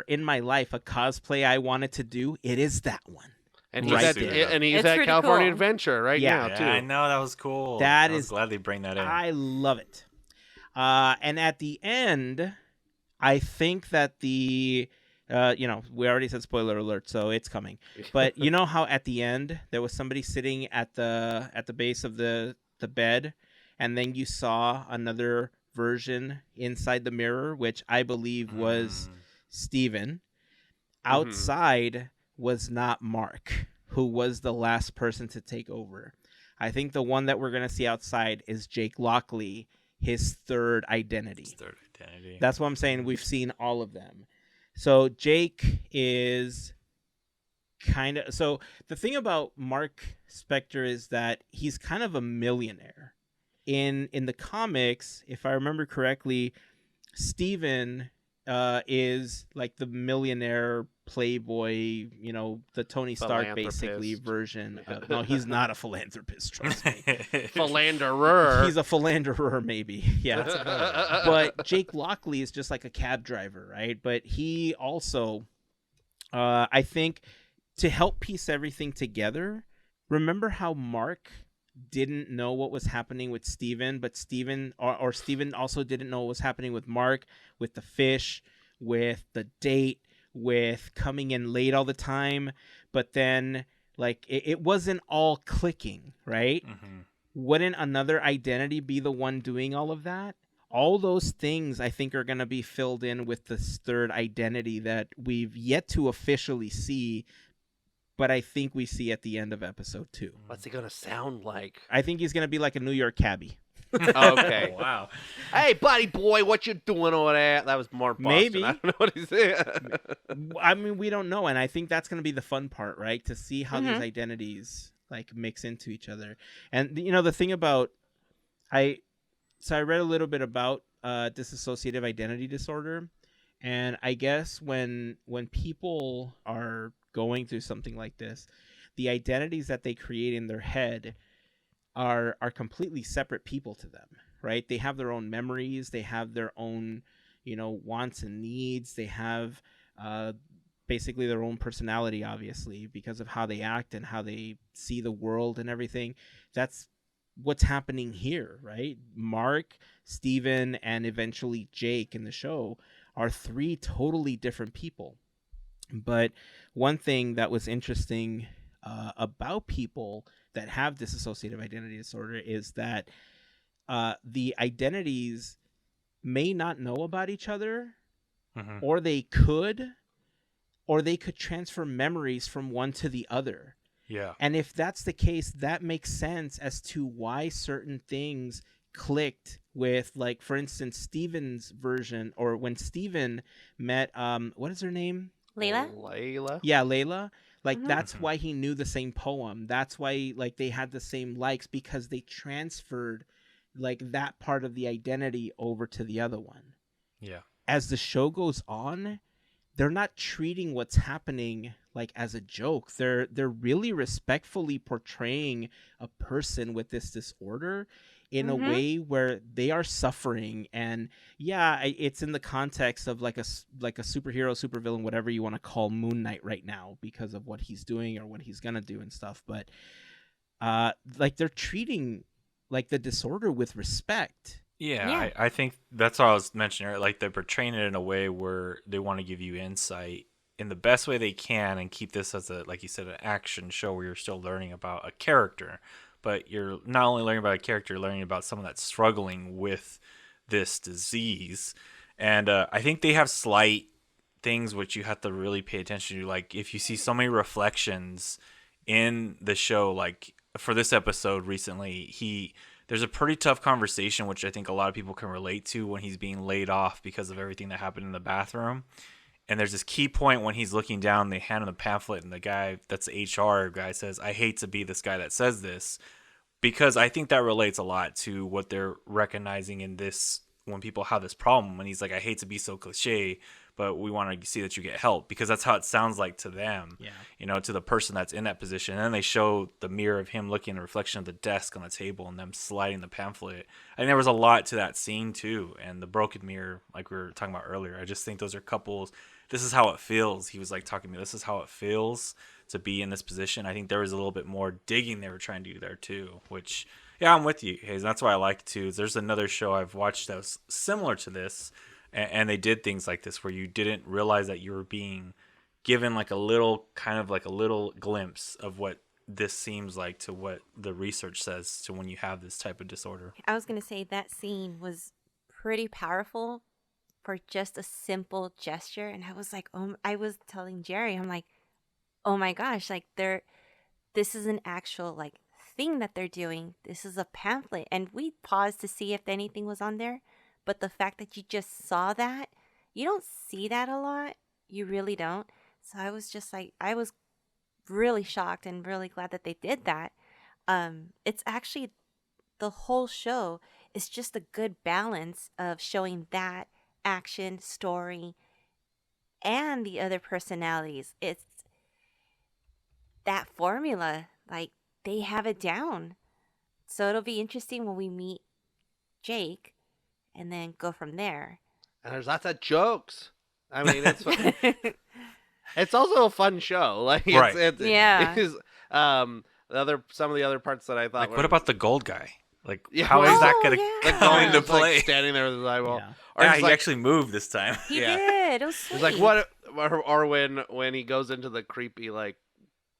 [SPEAKER 2] in my life a cosplay I wanted to do, it is that one.
[SPEAKER 4] And he's
[SPEAKER 2] Right
[SPEAKER 4] at,
[SPEAKER 2] there.
[SPEAKER 4] and he's
[SPEAKER 1] It's
[SPEAKER 4] at
[SPEAKER 1] pretty
[SPEAKER 4] California
[SPEAKER 1] cool.
[SPEAKER 4] Adventure right
[SPEAKER 2] Yeah.
[SPEAKER 4] now, too.
[SPEAKER 3] Yeah, I know, that was cool.
[SPEAKER 2] That
[SPEAKER 3] I was
[SPEAKER 2] is-
[SPEAKER 3] glad they bring that in.
[SPEAKER 2] I love it. And at the end, I think that we already said spoiler alert, so it's coming. But you know how at the end there was somebody sitting at the base of the bed, and then you saw another version inside the mirror, which I believe was Steven. Outside was not Mark, who was the last person to take over. I think the one that we're going to see outside is Jake Lockley, his third identity.
[SPEAKER 3] His third identity.
[SPEAKER 2] That's what I'm saying. We've seen all of them. So Jake is kind of... So the thing about Mark Spector is that he's kind of a millionaire. In the comics, if I remember correctly, Steven is like the millionaire playboy, the Tony Stark basically
[SPEAKER 4] Philanthropist.
[SPEAKER 2] version. No, he's not a philanthropist, trust me.
[SPEAKER 4] Philanderer.
[SPEAKER 2] He's a philanderer, maybe. Yeah. But Jake Lockley is just like a cab driver, right? But he also, I think, to help piece everything together, remember how Mark didn't know what was happening with Steven, but Steven or Steven also didn't know what was happening with Mark, with the fish, with the date, with coming in late all the time. But then like it wasn't all clicking, right?
[SPEAKER 3] Mm-hmm.
[SPEAKER 2] Wouldn't another identity be the one doing all of that? All those things I think are going to be filled in with this third identity that we've yet to officially see, but I think we see at the end of episode 2.
[SPEAKER 4] What's he gonna sound like?
[SPEAKER 2] I think he's going to be like a New York cabbie.
[SPEAKER 4] Okay.
[SPEAKER 3] Wow.
[SPEAKER 4] Hey, buddy boy, what you doing over there? That was more Boston.
[SPEAKER 2] Maybe.
[SPEAKER 4] I don't know what he said.
[SPEAKER 2] I mean, we don't know, and I think that's going to be the fun part, right? To see how these
[SPEAKER 1] Mhm.
[SPEAKER 2] identities like mix into each other. And you know, the thing about I read a little bit about dissociative identity disorder, and I guess when people are going through something like this, the identities that they create in their head are completely separate people to them, right? They have their own memories, they have their own, you know, wants and needs, they have basically their own personality, obviously, because of how they act and how they see the world and everything. That's what's happening here, right? Mark, Steven, and eventually Jake in the show are 3 totally different people. But one thing that was interesting about people that have dissociative identity disorder is that the identities may not know about each other,
[SPEAKER 3] Mm-hmm.
[SPEAKER 2] or they could transfer memories from one to the other.
[SPEAKER 3] Yeah.
[SPEAKER 2] And if that's the case, that makes sense as to why certain things clicked with, like, for instance, Steven's version, or when Steven met, what is her name?
[SPEAKER 1] Layla?
[SPEAKER 2] Yeah, Layla. Like,
[SPEAKER 1] Mhm.
[SPEAKER 2] that's why he knew the same poem. That's why, like, they had the same likes, because they transferred, like, that part of the identity over to the other one.
[SPEAKER 3] Yeah.
[SPEAKER 2] As the show goes on, they're not treating what's happening like as a joke. They're really respectfully portraying a person with this disorder in a
[SPEAKER 1] Mhm.
[SPEAKER 2] way where they are suffering. And yeah, it's in the context of like a superhero, supervillain, whatever you want to call Moon Knight right now, because of what he's doing or what he's gonna do and stuff. But like, they're treating like the disorder with respect.
[SPEAKER 3] Yeah,
[SPEAKER 1] Yeah.
[SPEAKER 3] I think that's what I was mentioning earlier. Like, they're portraying it in a way where they want to give you insight in the best way they can and keep this as a, like you said, an action show where you're still learning about a character. But you're not only learning about a character, you're learning about someone that's struggling with this disease. And I think they have slight things which you have to really pay attention to. Like, if you see so many reflections in the show, like for this episode recently, there's a pretty tough conversation, which I think a lot of people can relate to, when he's being laid off because of everything that happened in the bathroom. And there's this key point when he's looking down, they hand him the pamphlet, and the guy that's the HR guy says, "I hate to be this guy that says this," because I think that relates a lot to what they're recognizing in this, when people have this problem. And he's like, "I hate to be so cliche, but we want to see that you get help," because that's how it sounds like to them.
[SPEAKER 2] Yeah.
[SPEAKER 3] You know, to the person that's in that position. And then they show the mirror of him looking at the reflection of the desk on the table and them sliding the pamphlet. I think there was a lot to that scene too. And the broken mirror, like we were talking about earlier, I just think those are couples. This is how it feels. He was like talking to me, this is how it feels to be in this position. I think there was a little bit more digging they were trying to do there too, which, yeah, I'm with you, Heyzen. That's why I like it too. There's another show I've watched that was similar to this, and they did things like this where you didn't realize that you were being given like a little glimpse of what this seems like to what the research says to when you have this type of disorder.
[SPEAKER 1] I was going to say that scene was pretty powerful for just a simple gesture. And I was like, I was telling Jerry, I'm like, oh my gosh, like this is an actual like thing that they're doing. This is a pamphlet. And we paused to see if anything was on there. But the fact that you just saw that, you don't see that a lot. You really don't. So I was just like, I was really shocked and really glad that they did that. It's actually, the whole show is just a good balance of showing that action, story, and the other personalities. It's that formula, like, they have it down. So it'll be interesting when we meet Jake and then go from there.
[SPEAKER 4] And there's lots of jokes. I mean, it's also a fun show. Like,
[SPEAKER 3] Right.
[SPEAKER 4] it's
[SPEAKER 1] Yeah.
[SPEAKER 4] it is, some of the other parts that I thought.
[SPEAKER 3] Like,
[SPEAKER 4] were,
[SPEAKER 3] what about the gold guy? Like,
[SPEAKER 4] Yeah,
[SPEAKER 3] how is
[SPEAKER 4] well,
[SPEAKER 3] that
[SPEAKER 1] Oh,
[SPEAKER 3] gonna
[SPEAKER 1] yeah.
[SPEAKER 4] the
[SPEAKER 3] come
[SPEAKER 4] guy
[SPEAKER 3] into
[SPEAKER 4] just, like,
[SPEAKER 3] play?
[SPEAKER 4] standing there with his eyeball?
[SPEAKER 2] Yeah.
[SPEAKER 4] Or
[SPEAKER 3] Yeah,
[SPEAKER 4] just,
[SPEAKER 3] he
[SPEAKER 4] like,
[SPEAKER 3] actually moved this time.
[SPEAKER 1] He
[SPEAKER 4] Yeah.
[SPEAKER 1] did. It was sweet.
[SPEAKER 4] It's like what, or when he goes into the creepy like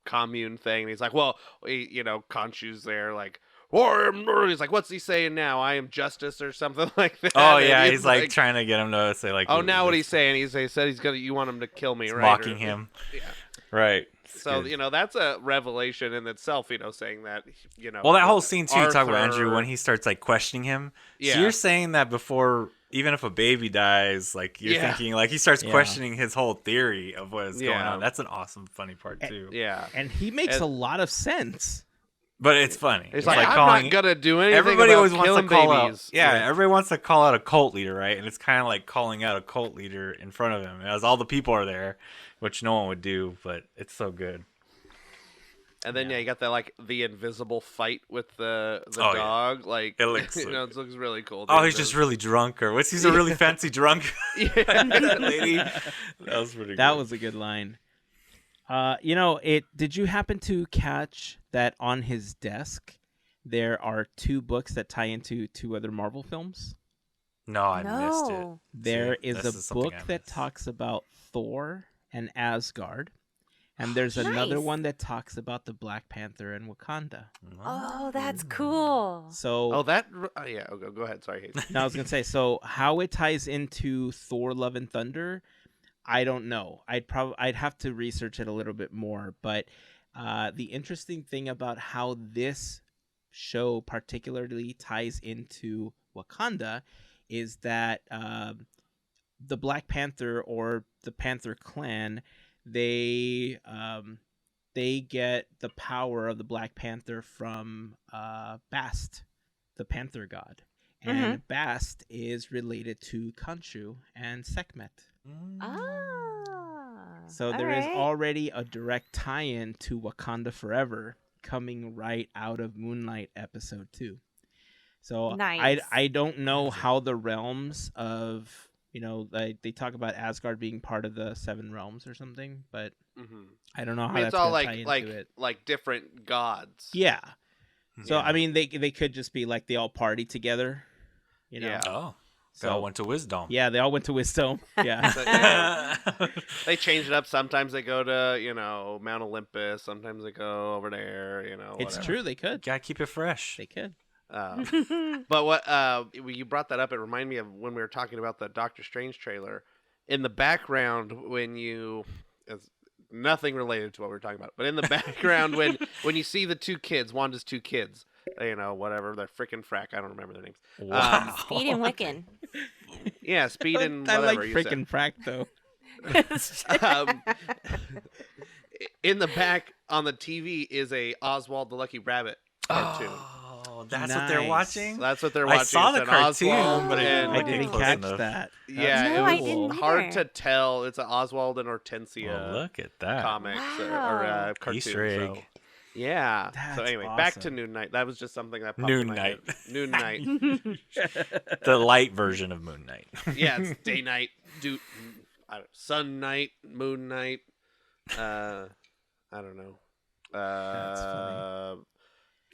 [SPEAKER 4] commune thing, and he's like, well, Khonshu's there, like, he's like, what's he saying now? I am justice or something like that.
[SPEAKER 3] Oh
[SPEAKER 4] And
[SPEAKER 3] yeah, he's like trying to get him to say like.
[SPEAKER 4] oh, now what
[SPEAKER 3] this-
[SPEAKER 4] he's saying? He said he's gonna. You want him to kill me,
[SPEAKER 3] He's
[SPEAKER 4] right?
[SPEAKER 3] mocking
[SPEAKER 4] Or-
[SPEAKER 3] him.
[SPEAKER 4] Yeah.
[SPEAKER 3] Right. It's
[SPEAKER 4] So
[SPEAKER 3] good.
[SPEAKER 4] that's a revelation in itself. Saying that.
[SPEAKER 3] Well, that whole scene too. You talk about
[SPEAKER 4] Arthur-
[SPEAKER 3] Andrew when he starts like questioning him.
[SPEAKER 4] Yeah.
[SPEAKER 3] So you're saying that before, even if a baby dies, like you're
[SPEAKER 4] Yeah.
[SPEAKER 3] thinking, like he starts
[SPEAKER 2] Yeah.
[SPEAKER 3] questioning his whole theory of what is going
[SPEAKER 4] Yeah.
[SPEAKER 3] on. That's an awesome, funny part too.
[SPEAKER 4] Yeah.
[SPEAKER 2] And he makes
[SPEAKER 4] And-
[SPEAKER 2] a lot of sense.
[SPEAKER 3] But it's funny.
[SPEAKER 4] It's
[SPEAKER 3] It's
[SPEAKER 4] like, I'm
[SPEAKER 3] calling.
[SPEAKER 4] not gonna do anything.
[SPEAKER 3] Everybody
[SPEAKER 4] about
[SPEAKER 3] always wants to
[SPEAKER 4] killing
[SPEAKER 3] call
[SPEAKER 4] babies.
[SPEAKER 3] out. Yeah, everybody wants to call out a cult leader, right? And it's kind of like calling out a cult leader in front of him, as all the people are there, which no one would do. But it's so good.
[SPEAKER 4] And then you got the invisible fight with the
[SPEAKER 3] Oh, yeah.
[SPEAKER 4] dog. Like
[SPEAKER 3] It looks
[SPEAKER 4] it looks really cool.
[SPEAKER 3] Oh, he's just really drunk, or what's? He's a really fancy drunk
[SPEAKER 4] yeah.
[SPEAKER 3] lady. That was pretty.
[SPEAKER 2] That
[SPEAKER 3] good.
[SPEAKER 2] was a good line. Did you happen to catch that on his desk there are 2 books that tie into 2 other Marvel films?
[SPEAKER 3] No, I missed it.
[SPEAKER 1] No.
[SPEAKER 2] There
[SPEAKER 3] See,
[SPEAKER 2] is
[SPEAKER 3] this
[SPEAKER 2] a
[SPEAKER 3] something
[SPEAKER 2] book
[SPEAKER 3] I
[SPEAKER 2] that
[SPEAKER 3] missed.
[SPEAKER 2] talks about Thor and Asgard. And there's another
[SPEAKER 1] Nice.
[SPEAKER 2] one that talks about the Black Panther and Wakanda.
[SPEAKER 1] Oh, that's cool.
[SPEAKER 2] So
[SPEAKER 4] Oh, that. Yeah. Okay, go ahead. Sorry. Hayden.
[SPEAKER 2] no, I was gonna say, so how it ties into Thor: Love and Thunder, I don't know. I'd have to research it a little bit more. But the interesting thing about how this show particularly ties into Wakanda is that the Black Panther or the Panther Clan, they get the power of the Black Panther from Bast, the Panther god. And Bast is related to Khonshu and Sekhmet.
[SPEAKER 1] Ah.
[SPEAKER 2] So there is already a direct tie-in to Wakanda Forever coming right out of Moonlight episode 2. So
[SPEAKER 1] Nice.
[SPEAKER 2] I don't know how the realms of, they talk about Asgard being part of the 7 realms or something, but
[SPEAKER 4] Mm-hmm.
[SPEAKER 2] I don't know
[SPEAKER 4] I
[SPEAKER 2] how
[SPEAKER 4] mean,
[SPEAKER 2] that's
[SPEAKER 4] it's all
[SPEAKER 2] gonna tie into it.
[SPEAKER 4] like different gods.
[SPEAKER 2] Yeah. So
[SPEAKER 3] Yeah.
[SPEAKER 2] I mean, they could just be like they all party together,
[SPEAKER 4] Yeah.
[SPEAKER 3] Oh, they
[SPEAKER 2] So
[SPEAKER 3] all went to Wisdom.
[SPEAKER 2] yeah, they all went to Wisdom. Yeah.
[SPEAKER 4] So, yeah. They change it up. Sometimes they go to Mount Olympus. Sometimes they go over there.
[SPEAKER 2] It's
[SPEAKER 4] whatever.
[SPEAKER 2] true, they could.
[SPEAKER 3] Gotta keep it fresh.
[SPEAKER 2] They could.
[SPEAKER 4] But what you brought that up, it reminded me of when we were talking about the Doctor Strange trailer. In the background, it's nothing related to what we were talking about, but in the background, when you see the 2 kids, Wanda's 2 kids, whatever, they're frickin' frack. I don't remember their names.
[SPEAKER 3] Wow.
[SPEAKER 1] Speed and Wiccan.
[SPEAKER 4] Yeah, Speed and
[SPEAKER 2] I
[SPEAKER 4] whatever
[SPEAKER 2] like
[SPEAKER 4] you
[SPEAKER 2] freaking frack though.
[SPEAKER 4] said. In the back on the TV is a Oswald the Lucky Rabbit cartoon.
[SPEAKER 3] Oh, that's what they're
[SPEAKER 2] Nice.
[SPEAKER 3] watching.
[SPEAKER 4] That's what they're watching.
[SPEAKER 3] I saw
[SPEAKER 4] It's
[SPEAKER 3] the
[SPEAKER 4] an
[SPEAKER 3] cartoon,
[SPEAKER 4] Oswald
[SPEAKER 3] but I didn't
[SPEAKER 4] and-
[SPEAKER 2] I
[SPEAKER 3] look
[SPEAKER 2] didn't
[SPEAKER 3] close
[SPEAKER 2] catch
[SPEAKER 3] enough.
[SPEAKER 2] that.
[SPEAKER 4] Yeah,
[SPEAKER 1] No,
[SPEAKER 4] it
[SPEAKER 1] I
[SPEAKER 4] was
[SPEAKER 1] didn't
[SPEAKER 4] hard
[SPEAKER 1] either.
[SPEAKER 4] to tell. It's an Oswald and Hortensia
[SPEAKER 3] Oh, look at that.
[SPEAKER 4] comics
[SPEAKER 1] Wow.
[SPEAKER 4] or cartoon.
[SPEAKER 3] Easter egg.
[SPEAKER 4] So, yeah. So
[SPEAKER 2] That's
[SPEAKER 4] anyway, back to
[SPEAKER 2] awesome.
[SPEAKER 4] Noon Night. That was just something that popped
[SPEAKER 3] Noon
[SPEAKER 4] in my
[SPEAKER 3] Night.
[SPEAKER 4] head. Noon Night.
[SPEAKER 3] The light version of Moon Knight.
[SPEAKER 4] Yeah, it's day night, sun night, moon night. I don't know.
[SPEAKER 2] That's funny.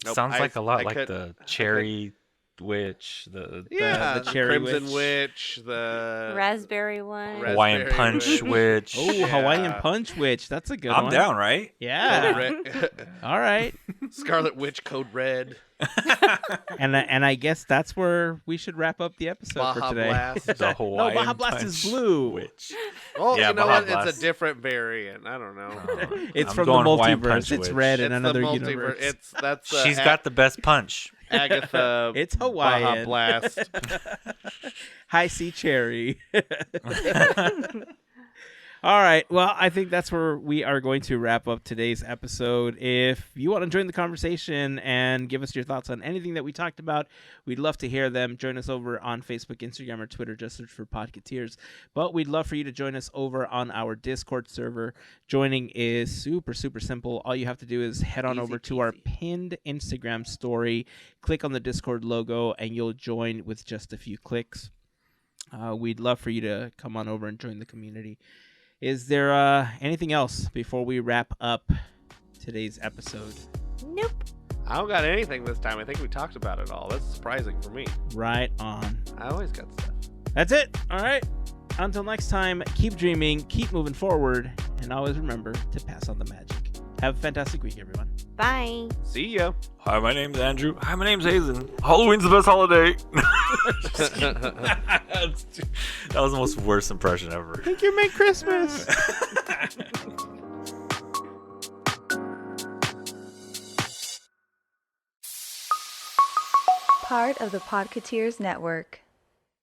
[SPEAKER 4] Nope,
[SPEAKER 3] Sounds like a lot
[SPEAKER 4] I
[SPEAKER 3] like
[SPEAKER 4] could-
[SPEAKER 3] the Cherry Witch, the
[SPEAKER 4] Yeah,
[SPEAKER 2] the Cherry
[SPEAKER 4] Crimson
[SPEAKER 2] Witch.
[SPEAKER 4] Witch, the
[SPEAKER 1] Raspberry one.
[SPEAKER 4] Raspberry
[SPEAKER 3] Hawaiian Punch
[SPEAKER 4] Witch.
[SPEAKER 3] Witch.
[SPEAKER 2] Oh,
[SPEAKER 4] Yeah.
[SPEAKER 2] Hawaiian Punch Witch. That's a good
[SPEAKER 3] I'm
[SPEAKER 2] one.
[SPEAKER 3] down, right?
[SPEAKER 2] Yeah. All right.
[SPEAKER 4] Scarlet Witch Code Red,
[SPEAKER 2] And I guess that's where we should wrap up the episode for
[SPEAKER 4] Baja
[SPEAKER 2] today.
[SPEAKER 4] Blast.
[SPEAKER 3] The
[SPEAKER 2] No,
[SPEAKER 3] Hawaiian
[SPEAKER 2] Baja Blast is
[SPEAKER 3] Punch
[SPEAKER 2] blue.
[SPEAKER 3] Witch.
[SPEAKER 4] Well,
[SPEAKER 3] Yeah,
[SPEAKER 4] you know
[SPEAKER 3] Baja
[SPEAKER 4] what? It's
[SPEAKER 3] Blast.
[SPEAKER 4] a different variant. I don't know.
[SPEAKER 2] It's
[SPEAKER 3] I'm
[SPEAKER 2] from the
[SPEAKER 3] going Hawaiian
[SPEAKER 2] multiverse.
[SPEAKER 3] Punch
[SPEAKER 2] It's
[SPEAKER 3] Witch.
[SPEAKER 2] red in
[SPEAKER 4] It's
[SPEAKER 2] another
[SPEAKER 4] the multiverse.
[SPEAKER 2] universe.
[SPEAKER 4] That's
[SPEAKER 3] She's got the best punch.
[SPEAKER 4] Agatha.
[SPEAKER 2] It's
[SPEAKER 4] Baja
[SPEAKER 2] Hawaiian.
[SPEAKER 4] Blast.
[SPEAKER 2] High Sea Cherry. All right. Well, I think that's where we are going to wrap up today's episode. If you want to join the conversation and give us your thoughts on anything that we talked about, we'd love to hear them. Join us over on Facebook, Instagram, or Twitter. Just search for Podketeers. But we'd love for you to join us over on our Discord server. Joining is super, super simple. All you have to do is head on
[SPEAKER 4] Easy
[SPEAKER 2] over to our
[SPEAKER 4] peasy.
[SPEAKER 2] pinned Instagram story, click on the Discord logo, and you'll join with just a few clicks. We'd love for you to come on over and join the community. Is there anything else before we wrap up today's episode?
[SPEAKER 1] Nope.
[SPEAKER 4] I don't got anything this time. I think we talked about it all. That's surprising for me.
[SPEAKER 2] Right on.
[SPEAKER 4] I always got stuff.
[SPEAKER 2] That's it. All right. Until next time, keep dreaming, keep moving forward, and always remember to pass on the magic. Have a fantastic week, everyone.
[SPEAKER 1] Bye.
[SPEAKER 4] See ya.
[SPEAKER 3] Hi, my name's Andrew. Hi, my name's Heyzen. Halloween's the best holiday. That was the most worst impression ever.
[SPEAKER 2] Thank you, Merry Christmas.
[SPEAKER 5] Part of the Podketeers Network.